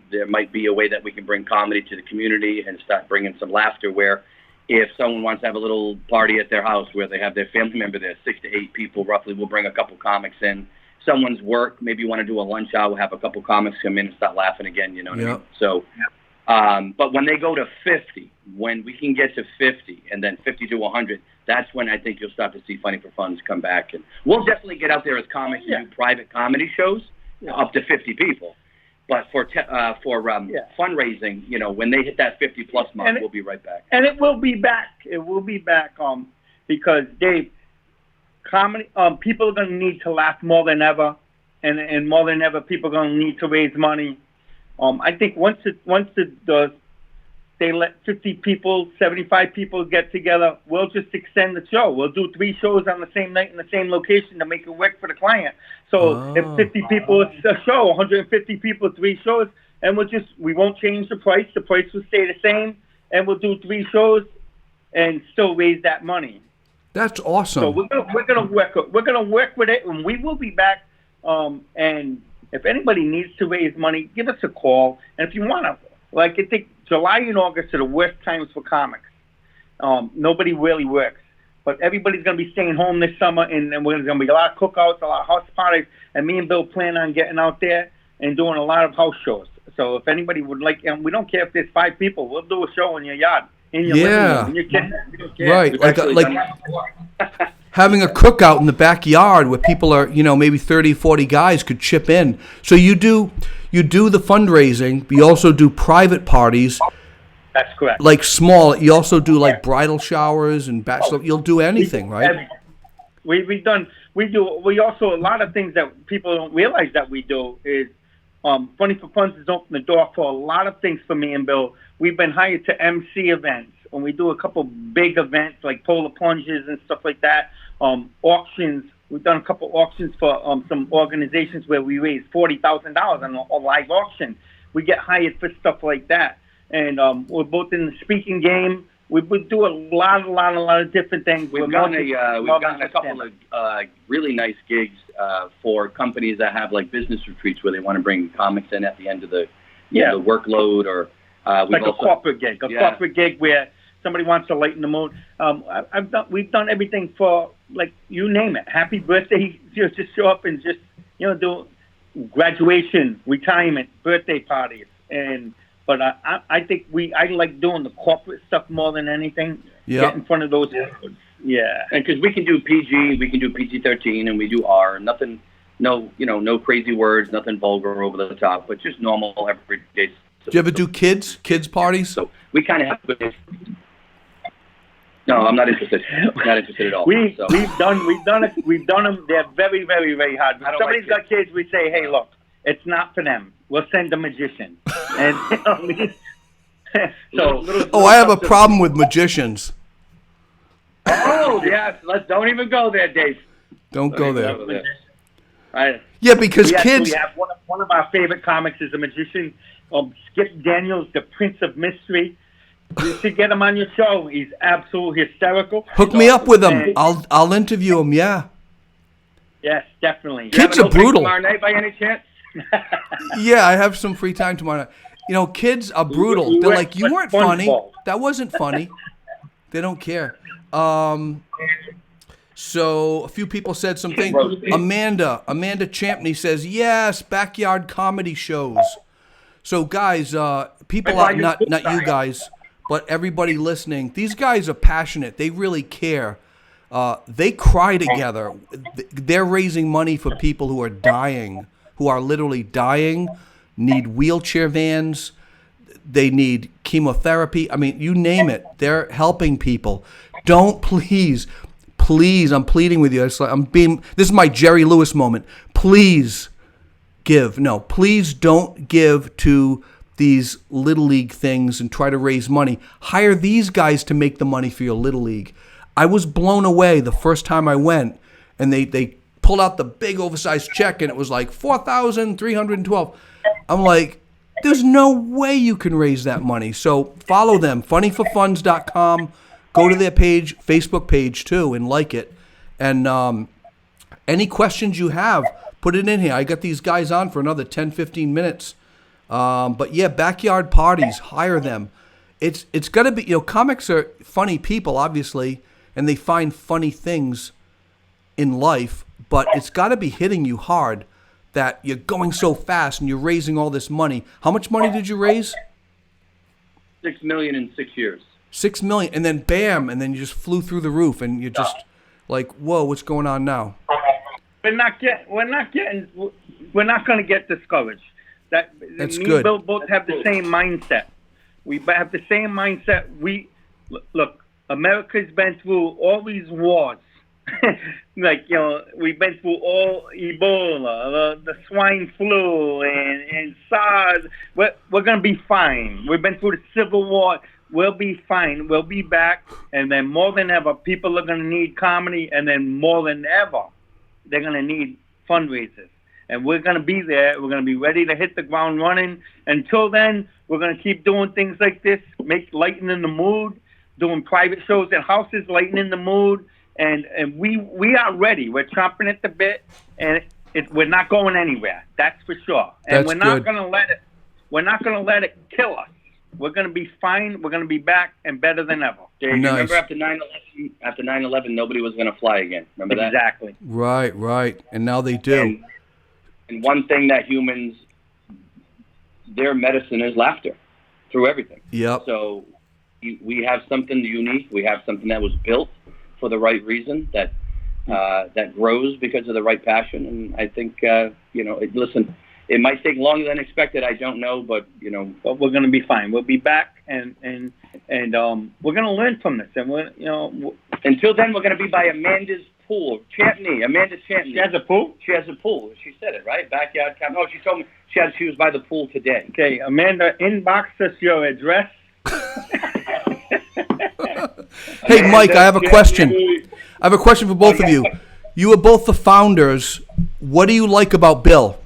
there might be a way that we can bring comedy to the community and start bringing some laughter, where if someone wants to have a little party at their house where they have their family member there, 6 to 8 people roughly, we'll bring a couple comics in. Someone's work, maybe you want to do a lunch hour, we'll have a couple comics come in and start laughing again, you know what I mean? So, but when they go to 50, when we can get to 50 and then 50 to 100, that's when I think you'll start to see Funny for Funds come back. And we'll definitely get out there as comics and do private comedy shows. Up to 50 people, but for fundraising, when they hit that 50 plus mark, we'll be right back. And it will be back. It will be back. Because Dave, comedy, people are going to need to laugh more than ever, and more than ever, people are going to need to raise money. I think once they let 50 people, 75 people get together, we'll just extend the show. We'll do 3 shows on the same night in the same location to make it work for the client. So if 50 people, it's a show, 150 people, 3 shows, and we won't change the price. The price will stay the same, and we'll do 3 shows and still raise that money. That's awesome. So we're gonna work with it, and we will be back. And if anybody needs to raise money, give us a call. And if you want to, I think July and August are the worst times for comics. Nobody really works. But everybody's going to be staying home this summer, and there's going to be a lot of cookouts, a lot of house parties, and me and Bill plan on getting out there and doing a lot of house shows. So if anybody would like, and we don't care if there's 5 people, we'll do a show in your yard, in your living room, in your kitchen. We don't care. Right, like having a cookout in the backyard where people are, maybe 30, 40 guys could chip in. So you do the fundraising, but you also do private parties. That's correct. Like small, you also do like bridal showers and bachelor. You'll do anything, right? We also, a lot of things that people don't realize that we do is Funny for Funds has opened the door for a lot of things for me and Bill. We've been hired to MC events, and we do a couple big events like polar plunges and stuff like that. Auctions. We've done a couple auctions for some organizations where we raise $40,000 on a live auction. We get hired for stuff like that. And we're both in the speaking game. We do a lot of different things. We've gotten a couple of really nice gigs for companies that have like business retreats where they want to bring comics in at the end of the workload, or a corporate gig. Corporate gig where somebody wants to lighten the mood. We've done everything for, like, you name it. Happy birthday, just show up and just do graduation, retirement, birthday parties, But I think I like doing the corporate stuff more than anything. Yeah. Get in front of those areas. Yeah. And because we can do PG, we can do PG-13, and we do R. Nothing, no crazy words, nothing vulgar over the top, but just normal everyday stuff. Do you ever do kids parties? So we kind of have. No, I'm not interested. Not interested at all. We've So. done it. We've done them. They're very, very, very hard. If I don't somebody's like got kids, we say, hey, look, it's not for them. We'll send a magician. And so, Oh, I have a problem with magicians. Oh yes, don't even go there, Dave. Don't go there. Go there. Yeah, because we kids. actually have one of our favorite comics is a magician, Skip Daniels, the Prince of Mystery. You should get him on your show. He's absolutely hysterical. Hook me up with him. And- I'll interview him. Yeah. Yes, definitely. Kids are brutal. Tomorrow night, by any chance? Yeah, I have some free time tomorrow night. You know, kids are brutal. we They're went like, you with weren't funny. SpongeBob." That wasn't funny. They don't care. So a few people said some things. Amanda Champney says, yes, backyard comedy shows. So guys, people out, not you guys, but everybody listening, these guys are passionate. They really care. They cry together. They're raising money for people who are dying, who are literally dying, need wheelchair vans. They need chemotherapy. I mean, you name it. They're helping people. Don't please, I'm pleading with you. This is my Jerry Lewis moment. Please give. No, please don't give to these Little League things and try to raise money. Hire these guys to make the money for your Little League. I was blown away the first time I went, and they pulled out the big oversized check, and it was like $4,312. I'm like, there's no way you can raise that money. So follow them, funnyforfunds.com. Go to their page, Facebook page too, and like it. And any questions you have, put it in here. I got these guys on for another 10, 15 minutes. But yeah, backyard parties, hire them. It's got to be, comics are funny people, obviously, and they find funny things in life, but it's got to be hitting you hard that you're going so fast and you're raising all this money. How much money did you raise? $6 million in 6 years. 6 million, and then bam, and then you just flew through the roof, and you're just like, whoa, what's going on now? We're not going to get discouraged. That's me and good. Bill both have the same mindset. We have the same mindset. Look, America's been through all these wars. We've been through all Ebola, the swine flu, and SARS. We're going to be fine. We've been through the Civil War. We'll be fine. We'll be back. And then more than ever, people are going to need comedy. And then more than ever, they're going to need fundraisers. And we're going to be there. We're going to be ready to hit the ground running. Until then, we're going to keep doing things like this, lightening the mood, doing private shows at houses, lightening the mood. And we are ready. We're chomping at the bit, and we're not going anywhere. That's for sure. And That's we're not good. going to let it. We're not going to let it kill us. We're going to be fine. We're going to be back and better than ever. Dave, Nice. remember after 9/11, nobody was going to fly again. Remember that? Exactly. Right. And now they do. And one thing that humans, their medicine is laughter through everything. Yep. So we have something unique. We have something that was built for the right reason, that grows because of the right passion. And I think, listen, it might take longer than expected. I don't know, but But we're going to be fine. We'll be back, and we're going to learn from this. And until then, we're going to be by Amanda's pool. Amanda Champney. she has a pool. She has a pool. She said it, right? Backyard camp. Oh, she told me she was by the pool today. Okay, Amanda, inbox us your address. Hey, Mike, I have a question. I have a question for both of you. You are both the founders. What do you like about Bill?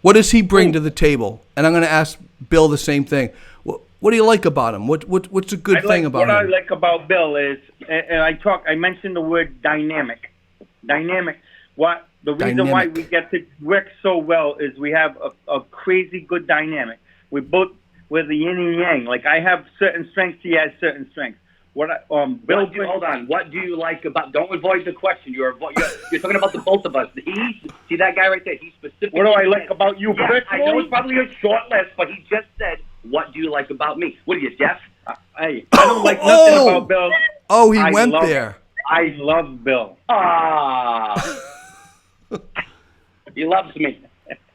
What does he bring to the table? And I'm going to ask Bill the same thing. What do you like about him? What's a good thing about him? What him? I like about Bill is, and I mentioned the word dynamic. Dynamic. The reason why we get to work so well is we have a crazy good dynamic. We're the yin and yang. Like, I have certain strengths, he has certain strengths. Hold on. What do you like about? Don't avoid the question. You're talking about the both of us. See that guy right there? He specifically. What do I like about you personally? I know it's probably a short list, but he just said, "What do you like about me?" What are you, deaf? Hey, I don't like nothing about Bill. Oh, he went there. I love Bill. He loves me.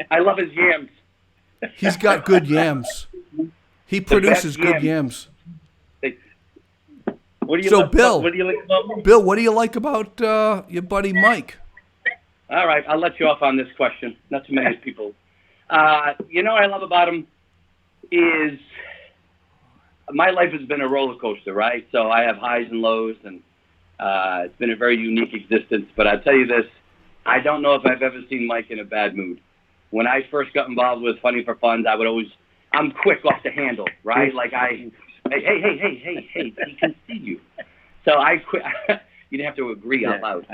I love his yams. He's got good yams. He produces good yams. What do you So, like Bill. What do you like about me? Bill, what do you like about your buddy Mike? All right, I'll let you off on this question. Not too many people. You know what I love about him is my life has been a roller coaster, right? So I have highs and lows, and it's been a very unique existence. But I'll tell you this, I don't know if I've ever seen Mike in a bad mood. When I first got involved with Funny for Funds, I'm quick off the handle, right? Like hey, he can see you. So I quit. You didn't have to agree out loud.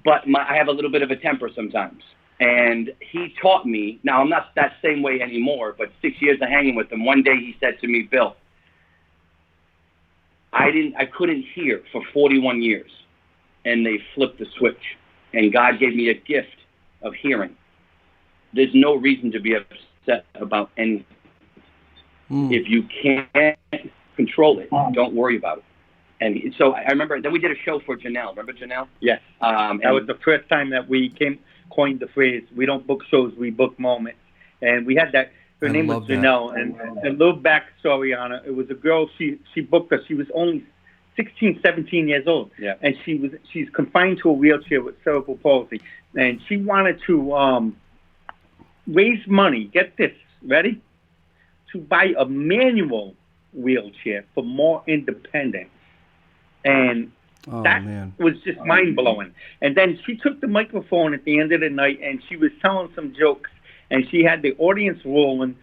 But I have a little bit of a temper sometimes. And he taught me, now I'm not that same way anymore, but 6 years of hanging with him, one day he said to me, Bill, I couldn't hear for 41 years. And they flipped the switch. And God gave me a gift of hearing. There's no reason to be upset about anything. If you can't control it, don't worry about it. And so I remember, then we did a show for Janelle. Remember Janelle? Yes. That was the first time that we coined the phrase, we don't book shows, we book moments. And we had that, her name was Janelle. And a little backstory on her, it was a girl, she booked us, she was only 16, 17 years old. Yeah. And she's confined to a wheelchair with cerebral palsy. And she wanted to raise money, get this, ready? To buy a manual wheelchair for more independence. And that was just mind-blowing. And then she took the microphone at the end of the night, and she was telling some jokes, and she had the audience rolling.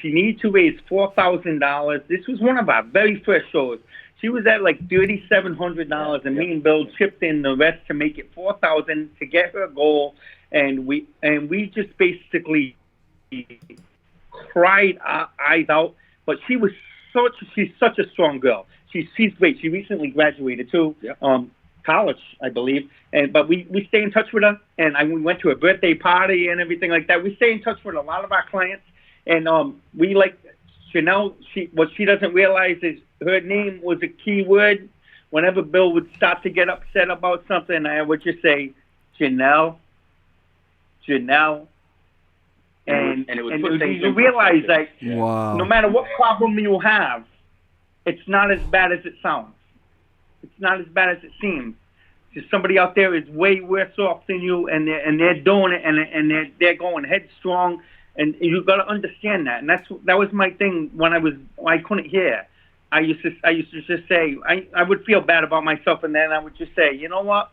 She needed to raise $4,000. This was one of our very first shows. She was at like $3,700, and me and Bill chipped in the rest to make it $4,000 to get her goal. And we just basically cried our eyes out. But she's such a strong girl. She's great. She recently graduated too, college, I believe. But we stay in touch with her, and we went to a birthday party and everything like that. We stay in touch with a lot of our clients, and we like Janelle. What she doesn't realize is her name was a key word. Whenever Bill would start to get upset about something, I would just say, Janelle, and it would put things you realize that no matter what problem you have, it's not as bad as it sounds. It's not as bad as it seems. Because somebody out there is way worse off than you, and they're doing it, and they're going headstrong, and you got to understand that. And that was my thing when I couldn't hear. I used to just say I would feel bad about myself, and then I would just say, you know what?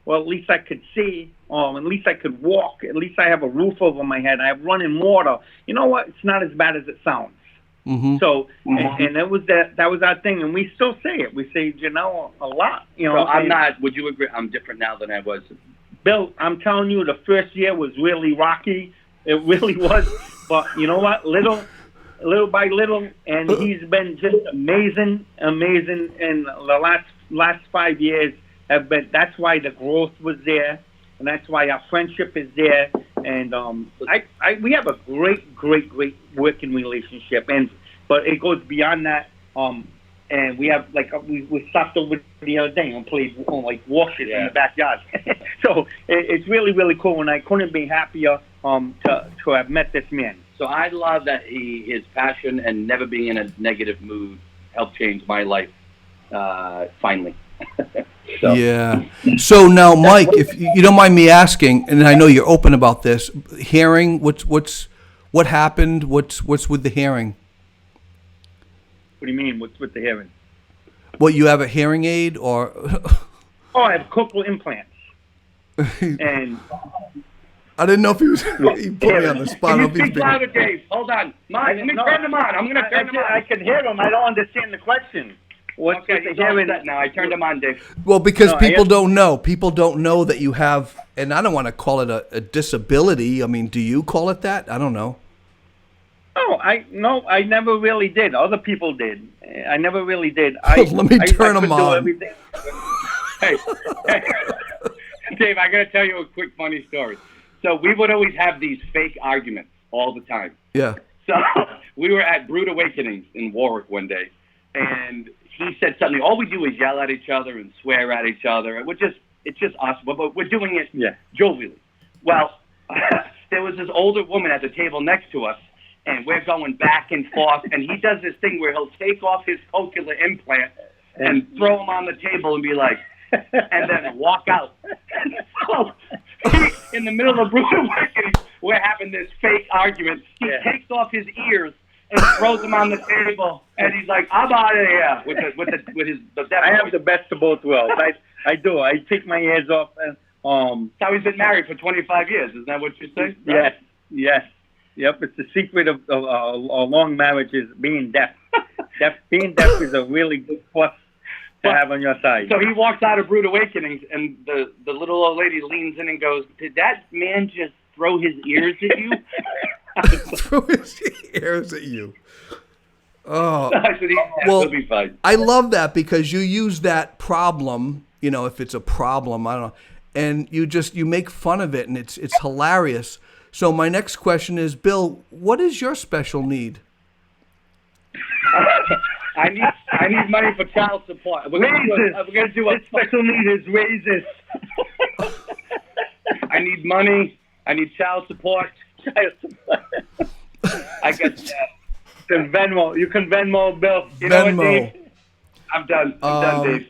Well, at least I could see. At least I could walk. At least I have a roof over my head. I have running water. You know what? It's not as bad as it sounds. Mm-hmm. So, and that was our thing, and we still say it. We say Janelle a lot. You know, so would you agree? I'm different now than I was. Bill, I'm telling you, the first year was really rocky. It really was. But you know what? Little by little, and he's been just amazing. And the last 5 years have been. That's why the growth was there, and that's why our friendship is there. And we have a great working relationship, but it goes beyond that. And we have we stopped over the other day and played washes in the backyard. So it's really, really cool, and I couldn't be happier to have met this man. So I love that his passion and never being in a negative mood helped change my life finally. So. Yeah. So now, Mike, if you don't mind me asking, and I know you're open about this, hearing, what happened? What's with the hearing? What do you mean? What's with the hearing? Well, you have a hearing aid, or? I have cochlear implants. And I didn't know if he was. He put me on the spot. Can you speak louder, Dave? Hold on. Mike, let me turn them on. I'm going to turn them on. I can hear them. I don't understand the question. What's with the hearing? Now I turned them on, Dave. Well, because people don't know. People don't know that you have, and I don't want to call it a disability. I mean, do you call it that? I don't know. No, I never really did. Other people did. I never really did. Let me turn them on. Hey, Dave, I got to tell you a quick funny story. So we would always have these fake arguments all the time. Yeah. So we were at Brood Awakenings in Warwick one day, and he said something. All we do is yell at each other and swear at each other. It's just us, but we're doing it jovially. Well, there was this older woman at the table next to us, and we're going back and forth, and he does this thing where he'll take off his cochlear implant and throw them on the table and be like, and then walk out. So he, in the middle of Bruce Awakening, we're having this fake argument. He takes off his ears and throws them on the table, and he's like, "I'm out of here." With his. I have the best of both worlds. I do. I take my ears off. And, That's how he's been married for 25 years. Isn't that what you say? Yes. Yes. Yep. It's the secret of a long marriage is being deaf. Being deaf is a really good plus to have on your side. So he walks out of Brood Awakenings, and the little old lady leans in and goes, "Did that man just throw his ears at you?" Throw his ears at you. Oh, I said, well, he'll be fine. I love that because you use that problem, you know, if it's a problem, I don't know, and you make fun of it, and it's hilarious. So my next question is, Bill, what is your special need? I need money for child support. We're gonna do a His special need is raises. I need money. I need child support. I guess You can Venmo. You can Venmo, Bill. you know what, Venmo. Dave? I'm done. I'm done, Dave.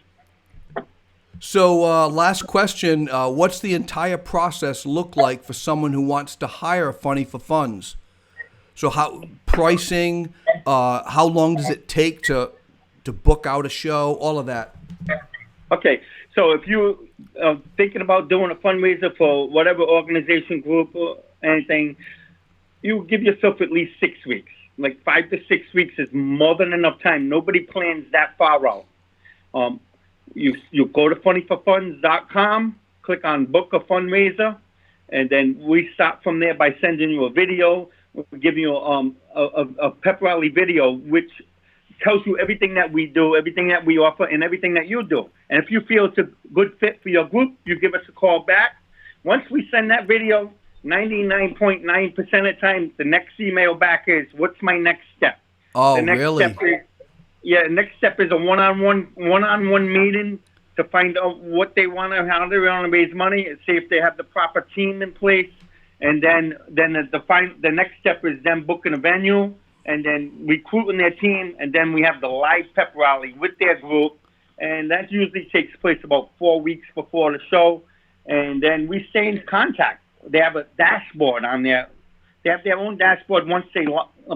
So last question, what's the entire process look like for someone who wants to hire Funny for Funds? So how pricing, how long does it take to book out a show, all of that? Okay, so if you thinking about doing a fundraiser for whatever organization, group, or anything, you give yourself at least 6 weeks. Like 5 to 6 weeks is more than enough time. Nobody plans that far out. You go to funnyforfunds.com, click on book a fundraiser, and then we start from there by sending you a video. We'll give you a pep rally video, which tells you everything that we do, everything that we offer, and everything that you do. And if you feel it's a good fit for your group, you give us a call back. Once we send that video, 99.9% of the time, the next email back is, "What's my next step?" Oh, The next really? step is, the next step is a one-on-one meeting to find out what they want to, how they want to raise money, and see if they have the proper team in place. And then the next step is them booking a venue, and then recruiting their team, and then we have the live pep rally with their group, and that usually takes place about 4 weeks before the show. And then we stay in contact. They have a dashboard on there. They have their own dashboard once they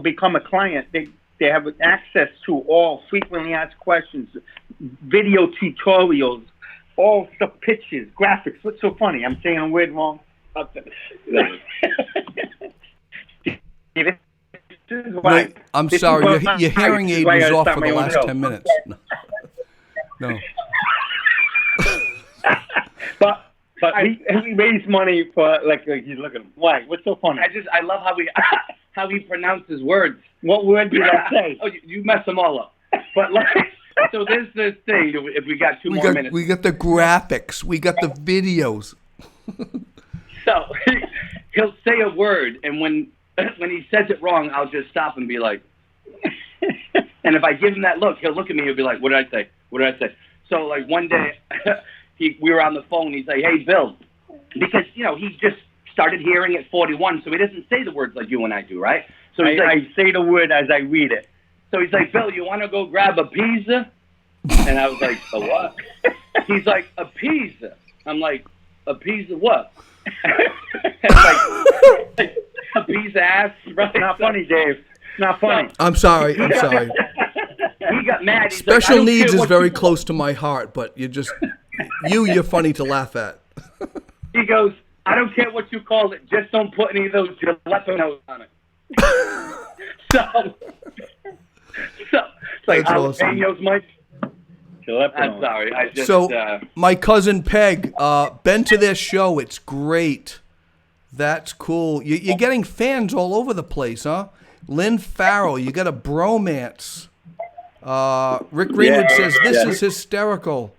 become a client. They have access to all frequently asked questions, video tutorials, all the pictures, graphics. What's so funny? I'm saying a word wrong. Wait, I'm sorry, your hearing aid was off for the last 10 minutes. No. But he raised money for, like he's looking. Why? What's so funny? I love how he pronounces words. What word did I say? Oh, you mess them all up. But like, so there's this thing. If we got two more minutes, We got the graphics. We got the videos. so he'll say a word, and when he says it wrong, I'll just stop and be like, and if I give him that look, he'll look at me. He'll be like, "What did I say? What did I say?" So like one day, we were on the phone. He's like, "Hey, Bill," because he just started hearing at 41, so he doesn't say the words like you and I do, right? So he's I say the word as I read it. So he's like, "Bill, you want to go grab a pizza?" And I was like, "A what?" He's like, "A pizza." I'm like, "A pizza what?" like a pizza ass, right? Not funny, Dave. Not funny. I'm sorry. He got mad. He's Special like, "I don't needs care is what very you close to my heart, but you're funny to laugh at. He goes, "I don't care what you call it, just don't put any of those jalapenos on it." so That's awesome. jalapenos, Mike. Jalapenos. I'm sorry. I just So my cousin Peg, been to their show. It's great. That's cool. You're getting fans all over the place, huh? Lynn Farrell, you got a bromance. Rick Greenwood says, this is hysterical.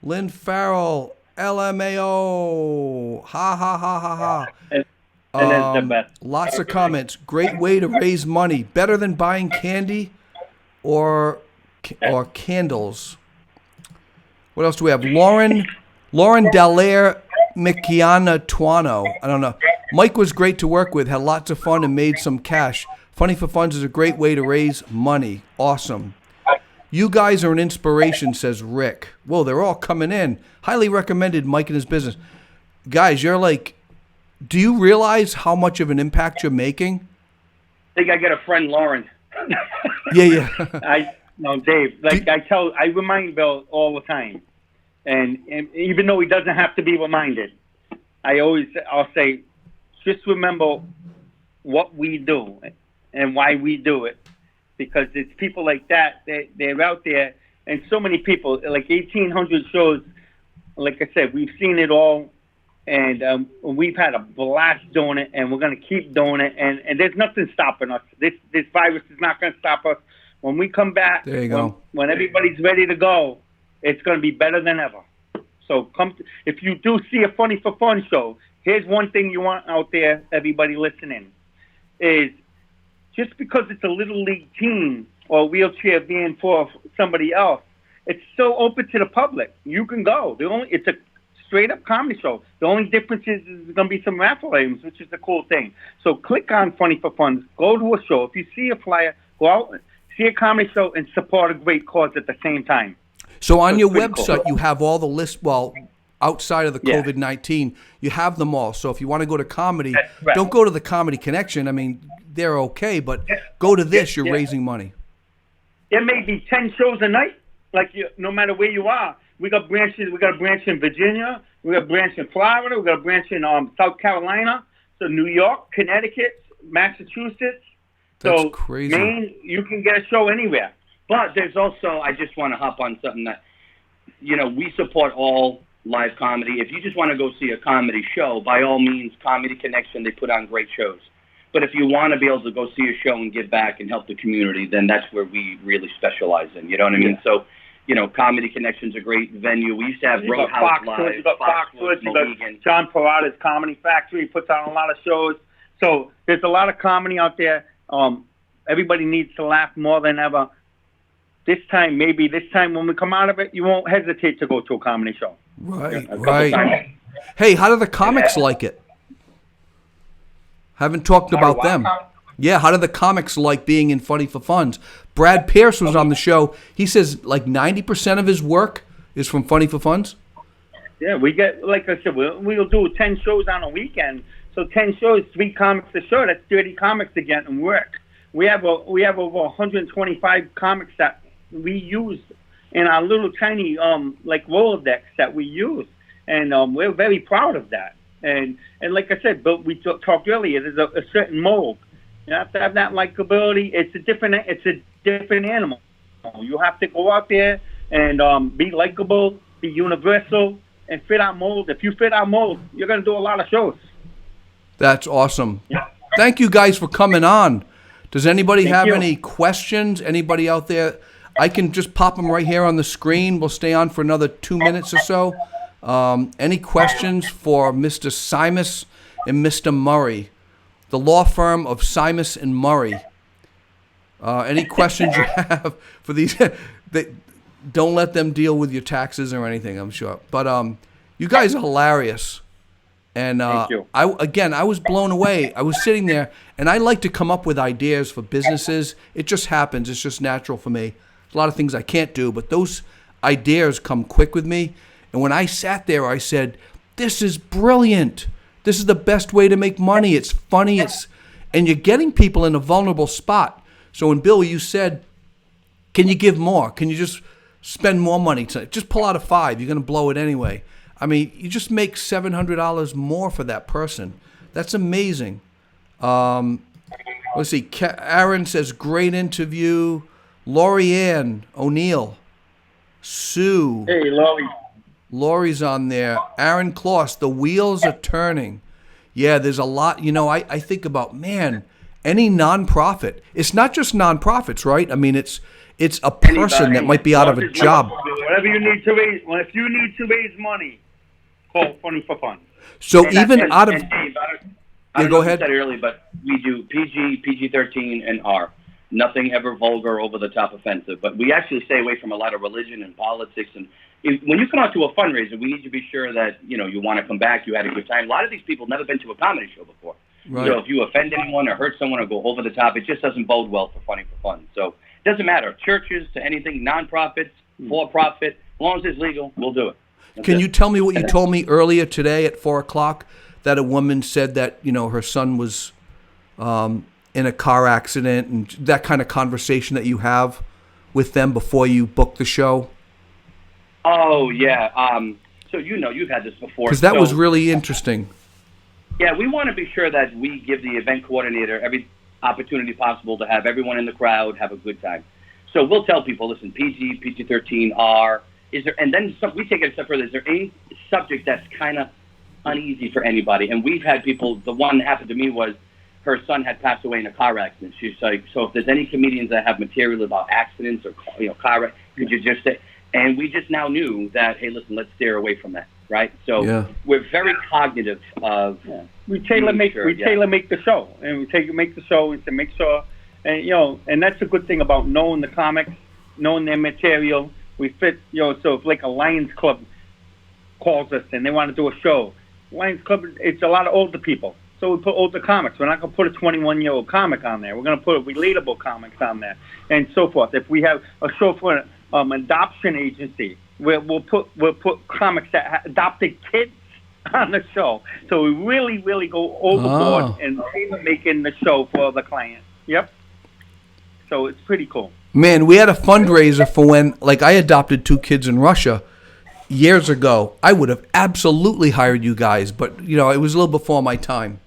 Lynn Farrell, LMAO. Ha, ha, ha, ha, ha. And that's the best. Lots of comments. Great way to raise money. Better than buying candy or candles. What else do we have? Lauren Dallaire Mikiana Tuano. I don't know. Mike was great to work with, had lots of fun, and made some cash. Funny for Funds is a great way to raise money. Awesome. You guys are an inspiration, says Rick. Whoa, they're all coming in. Highly recommended, Mike and his business. Guys, you're like, do you realize how much of an impact you're making? I think I got a friend, Lauren. Yeah. No, Dave. I remind Bill all the time, and even though he doesn't have to be reminded, I'll say, just remember what we do and why we do it, because it's people like that. They're out there, and so many people, like 1,800 shows. Like I said, we've seen it all, and we've had a blast doing it, and we're going to keep doing it, and there's nothing stopping us. This virus is not going to stop us. When we come back, there you go. When everybody's ready to go, it's going to be better than ever. So if you do see a Funny for Fun show, here's one thing you want out there, everybody listening, is just because it's a little league team or a wheelchair van for somebody else, it's so open to the public. You can go. It's a straight up comedy show. The only difference is there's going to be some raffle items, which is the cool thing. So click on Funny for Fun, go to a show. If you see a flyer, go out, see a comedy show, and support a great cause at the same time. So on your website, you have all the lists. Well, outside of the COVID-19, you have them all. So if you want to go to comedy, don't go to the Comedy Connection. I mean, they're okay, but go to this. You're raising money. There may be 10 shows a night. No matter where you are, we got branches. We got a branch in Virginia. We got a branch in Florida. We got a branch in South Carolina. So New York, Connecticut, Massachusetts. That's crazy. Maine, you can get a show anywhere. But there's also, I just want to hop on something that, we support all live comedy. If you just want to go see a comedy show, by all means, Comedy Connection, they put on great shows. But if you want to be able to go see a show and give back and help the community, then that's where we really specialize in. You know what I mean? So, Comedy Connection's a great venue. We used to have Roadhouse Live. You got Foxwoods, you got John Parada's Comedy Factory, puts on a lot of shows. So there's a lot of comedy out there. Everybody needs to laugh more than ever. This time when we come out of it, you won't hesitate to go to a comedy show. Right. Hey, how do the comics like it? Haven't talked about them. Yeah, how do the comics like being in Funny for Funs? Brad Pierce was on the show. He says like 90% of his work is from Funny for Funs. Yeah, we get, like I said, we'll do 10 shows on a weekend. So 10 shows, 3 comics a show. That's 30 comics again and work. We have over 125 comics that we use in our little tiny Rolodex that we use, and we're very proud of that. And like I said, but we talked earlier, there's a certain mold. You have to have that likability. It's a different animal. You have to go out there and be likable, be universal, and fit our mold. If you fit our mold, you're going to do a lot of shows. That's awesome. Yeah. Thank you guys for coming on. Does anybody have any questions? Anybody out there? I can just pop them right here on the screen. We'll stay on for another 2 minutes or so. Any questions for Mr. Simas and Mr. Murray, the law firm of Simas and Murray? Any questions you have for these? Don't let them deal with your taxes or anything, I'm sure. But you guys are hilarious. And Thank you. I was blown away. I was sitting there, and I like to come up with ideas for businesses. It just happens. It's just natural for me. There's a lot of things I can't do, but those ideas come quick with me. And when I sat there, I said, this is brilliant. This is the best way to make money. It's funny. And you're getting people in a vulnerable spot. So when Bill, you said, can you give more? Can you just spend more money? Just pull out a 5. You're going to blow it anyway. I mean, you just make $700 more for that person. That's amazing. Let's see. Aaron says, great interview. Lori Ann O'Neill. Sue. Hey, Laurie. Lori's on there. Aaron Kloss, the wheels are turning. Yeah, there's a lot. I think about, man, any nonprofit. It's not just nonprofits, right? I mean, it's a person that might be out of a job. Whatever you need to raise, if you need to raise money, call Funny for Fun. So even out of, I don't go know if ahead. you said it earlier, but we do PG, PG-13, and R. Nothing ever vulgar, over-the-top offensive. But we actually stay away from a lot of religion and politics. And when you come out to a fundraiser, we need to be sure that you want to come back. You had a good time. A lot of these people have never been to a comedy show before. Right. So if you offend anyone or hurt someone or go over the top, it just doesn't bode well for Funny for Fun. So Doesn't matter. Churches to anything, nonprofits, for-profit, as long as it's legal, we'll do it. That's Can it. you tell me what you told me earlier today at 4:00, that a woman said that, her son was in a car accident, and that kind of conversation that you have with them before you book the show? Oh, yeah. So you've had this before. Because that So, was really interesting. Yeah, we want to be sure that we give the event coordinator every opportunity possible to have everyone in the crowd have a good time. So we'll tell people, listen, PG, PG-13, R, and then we take it a step further. Is there any subject that's kind of uneasy for anybody? And we've had people, the one that happened to me was her son had passed away in a car accident. She's like, so if there's any comedians that have material about accidents or, car, could you just say, and we just now knew that, hey, listen, let's steer away from that, right? So we're very cognitive of. Yeah. We tailor make the show, and make the show to make sure, and and that's a good thing about knowing the comics, knowing their material. We fit, so if like a Lions Club calls us and they want to do a show, Lions Club, it's a lot of older people, so we put older comics. We're not going to put a 21-year-old comic on there. We're going to put relatable comics on there, and so forth. If we have a show for an adoption agency, we'll put comics that adopted kids on the show. So we really, really go overboard and making the show for the client. Yep. So it's pretty cool. Man, we had a fundraiser for when, I adopted 2 kids in Russia years ago. I would have absolutely hired you guys, but, it was a little before my time.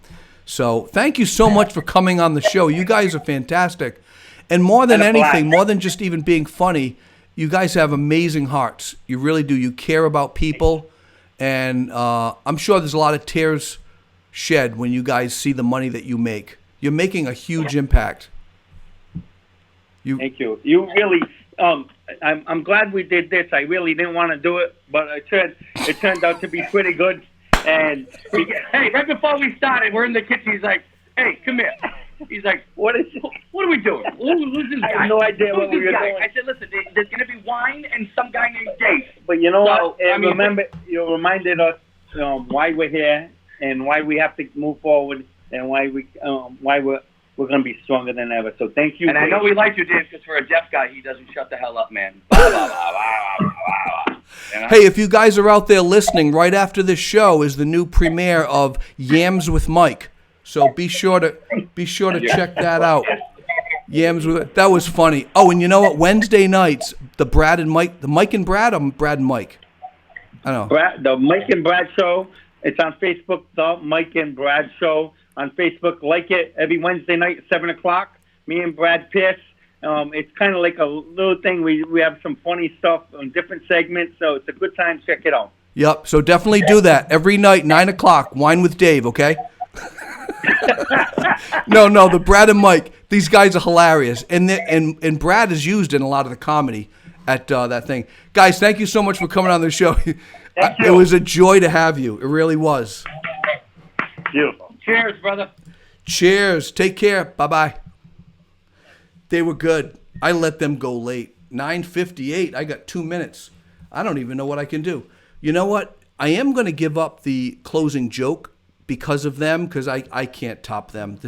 So thank you so much for coming on the show. You guys are fantastic. And more than anything, more than just even being funny, you guys have amazing hearts. You really do. You care about people. And I'm sure there's a lot of tears shed when you guys see the money that you make. You're making a huge impact. Thank you. You really, I'm glad we did this. I really didn't want to do it, but it turned out to be pretty good. And hey, right before we started, we're in the kitchen. He's like, hey, come here. He's like, what are we doing? Who's this guy? I have no idea what we were doing. I said, listen, there's going to be wine and some guy named Dave. But you know what? Remember, you reminded us why we're here and why we have to move forward and why we're going to be stronger than ever. So thank you. And I know we like you, Dave, because for a deaf guy, he doesn't shut the hell up, man. Hey, if you guys are out there listening, right after this show is the new premiere of Yams with Mike. So be sure to check that out. Yams with that was funny. Oh, and you know what? Wednesday nights, the Mike and Brad, or Brad and Mike? I don't know. The Mike and Brad show. It's on Facebook. The Mike and Brad show on Facebook. Like it every Wednesday night at 7:00. Me and Brad Pierce. It's kind of like a little thing. We have some funny stuff on different segments, so it's a good time. Check it out. Yep. So definitely do that every night, 9:00. Wine with Dave. Okay. No, the Brad and Mike. These guys are hilarious, and Brad is used in a lot of the comedy at that thing. Guys, thank you so much for coming on the show. It was a joy to have you. It really was. Beautiful. Cheers, brother. Cheers. Take care. Bye-bye. They were good. I let them go late. 9:58. I got 2 minutes. I don't even know what I can do. You know what? I am going to give up the closing joke because of them, because I can't top them.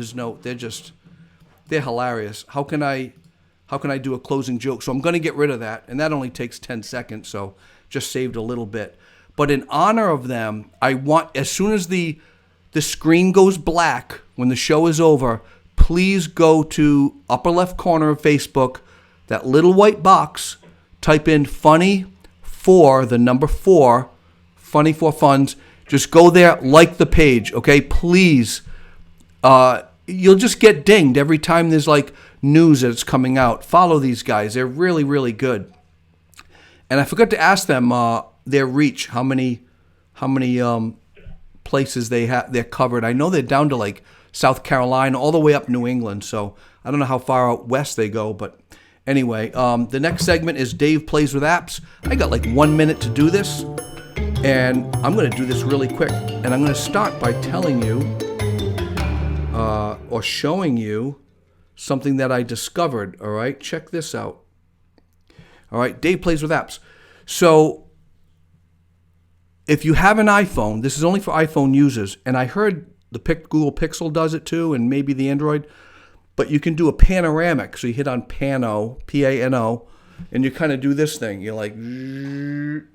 They're hilarious. How can I do a closing joke? So I'm going to get rid of that, and that only takes 10 seconds, so just saved a little bit. But in honor of them, I want, as soon as the screen goes black when the show is over, please go to upper left corner of Facebook, that little white box, type in funny for the number 4, funny for funds. Just go there, like the page, okay? Please. You'll just get dinged every time there's news that's coming out. Follow these guys. They're really, really good. And I forgot to ask them their reach, how many places they're covered. I know they're down to South Carolina, all the way up New England. So I don't know how far out west they go, but anyway, the next segment is Dave Plays with Apps. I got 1 minute to do this. And I'm going to do this really quick. And I'm going to start by telling you or showing you something that I discovered. All right, check this out. All right, Dave Plays with Apps. So if you have an iPhone, this is only for iPhone users. And I heard the Google Pixel does it too, and maybe the Android. but you can do a panoramic. So you hit on pano, P-A-N-O, and you kind of do this thing. You're like, and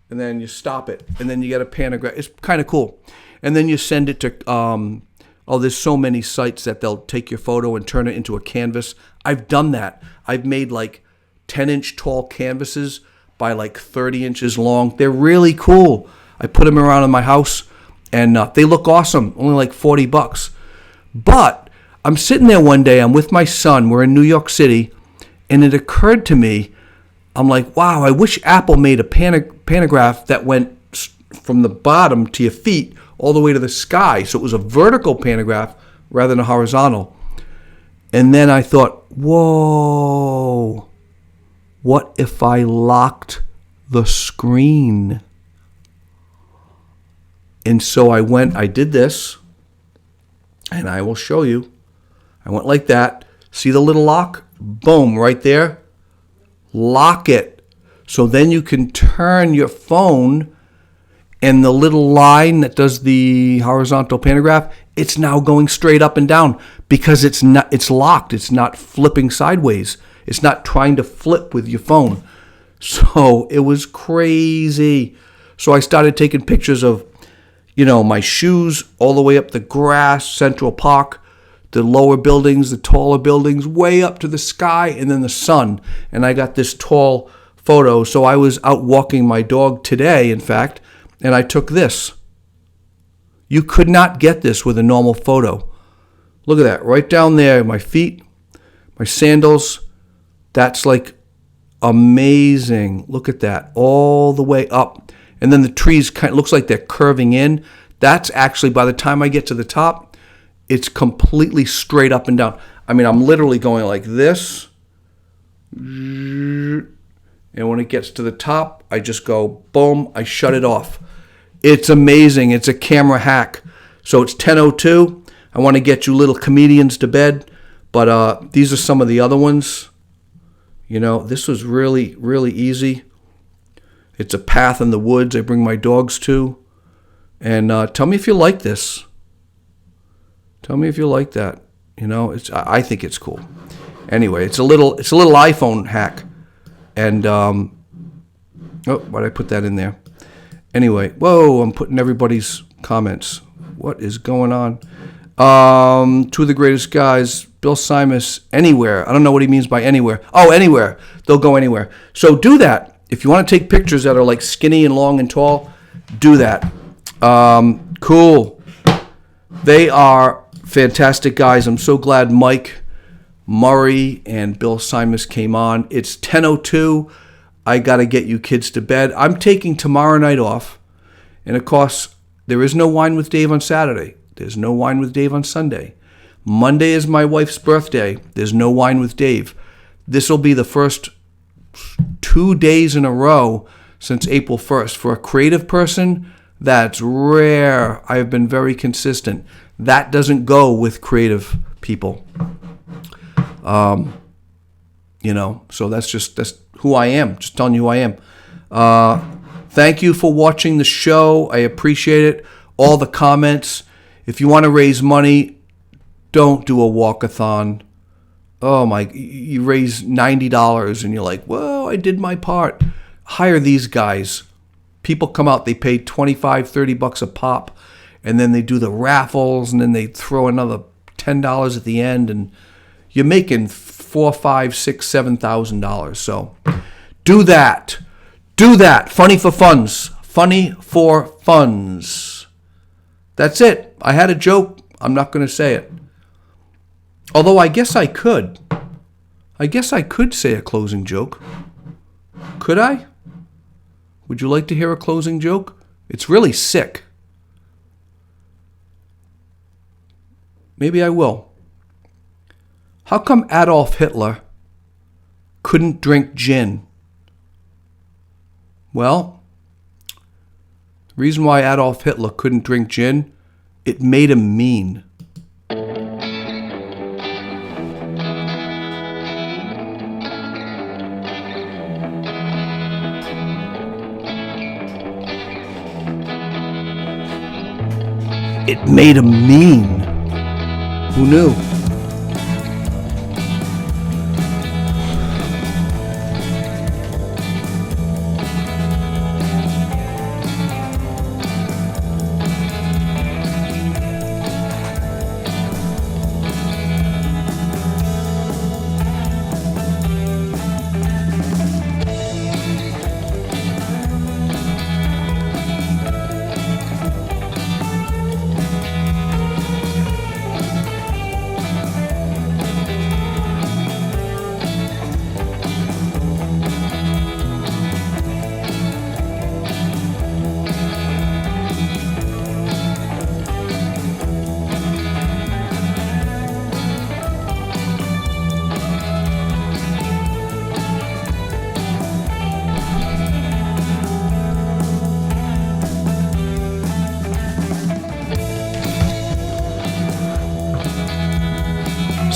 then you stop it, and then you get a pantograph. It's kind of cool. And then you send it to, there's so many sites that they'll take your photo and turn it into a canvas. I've done that. I've made like 10-inch tall canvases by like 30 inches long. They're really cool. I put them around in my house, and they look awesome. Only like $40. But I'm sitting there one day. I'm with my son. We're in New York City, and it occurred to me, I'm like, wow, I wish Apple made a pantograph that went from the bottom to your feet all the way to the sky. So it was a vertical pantograph rather than a horizontal. And then I thought, whoa, what if I locked the screen? And so I did this, and I will show you. I went like that. See the little lock? Boom, right there. Lock it. So then you can turn your phone, and the little line that does the horizontal pantograph, it's now going straight up and down because it's locked. It's not flipping sideways. It's not trying to flip with your phone. So it was crazy. So I started taking pictures of, my shoes all the way up the grass, Central Park, the lower buildings, the taller buildings, way up to the sky, and then the sun. And I got this tall photo. So I was out walking my dog today, in fact, and I took this. You could not get this with a normal photo. Look at that, right down there, my feet, my sandals. That's like amazing. Look at that, all the way up. And then the trees kind of looks like they're curving in. That's actually, by the time I get to the top, it's completely straight up and down. I mean, I'm literally going like this. And when it gets to the top, I just go, boom, I shut it off. It's amazing. It's a camera hack. So it's 10:02. I want to get you little comedians to bed. But these are some of the other ones. This was really, really easy. It's a path in the woods I bring my dogs to. And tell me if you like this. Tell me if you like that. I think it's cool. Anyway, it's a little iPhone hack. And why'd I put that in there? Anyway, whoa, I'm putting everybody's comments. What is going on? Two of the greatest guys, Bill Simas, anywhere. I don't know what he means by anywhere. Oh, anywhere. They'll go anywhere. So do that. If you want to take pictures that are like skinny and long and tall, do that. Cool. They are fantastic guys. I'm so glad Mike Murray and Bill Simas came on. It's 10:02. I got to get you kids to bed. I'm taking tomorrow night off. And of course, there is no Wine with Dave on Saturday. There's no Wine with Dave on Sunday. Monday is my wife's birthday. There's no Wine with Dave. This will be the first 2 days in a row since April 1st. For a creative person, that's rare. I have been very consistent. That doesn't go with creative people. So that's who I am. Just telling you who I am. Thank you for watching the show. I appreciate it. All the comments. If you want to raise money, don't do a walkathon. Oh my, you raise $90 and you're like, well, I did my part. Hire these guys. People come out, they pay $25, $30 a pop, and then they do the raffles, and then they throw another $10 at the end, and you're making $4,000, $5,000, $6,000, $7,000. So do that. Do that. Funny for funds. Funny for funds. That's it. I had a joke. I'm not going to say it. Although I guess I could. I guess I could say a closing joke. Could I? Would you like to hear a closing joke? It's really sick. Maybe I will. How come Adolf Hitler couldn't drink gin? Well, the reason why Adolf Hitler couldn't drink gin, it made him mean. It made him mean. Who knew?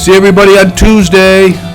See everybody on Tuesday.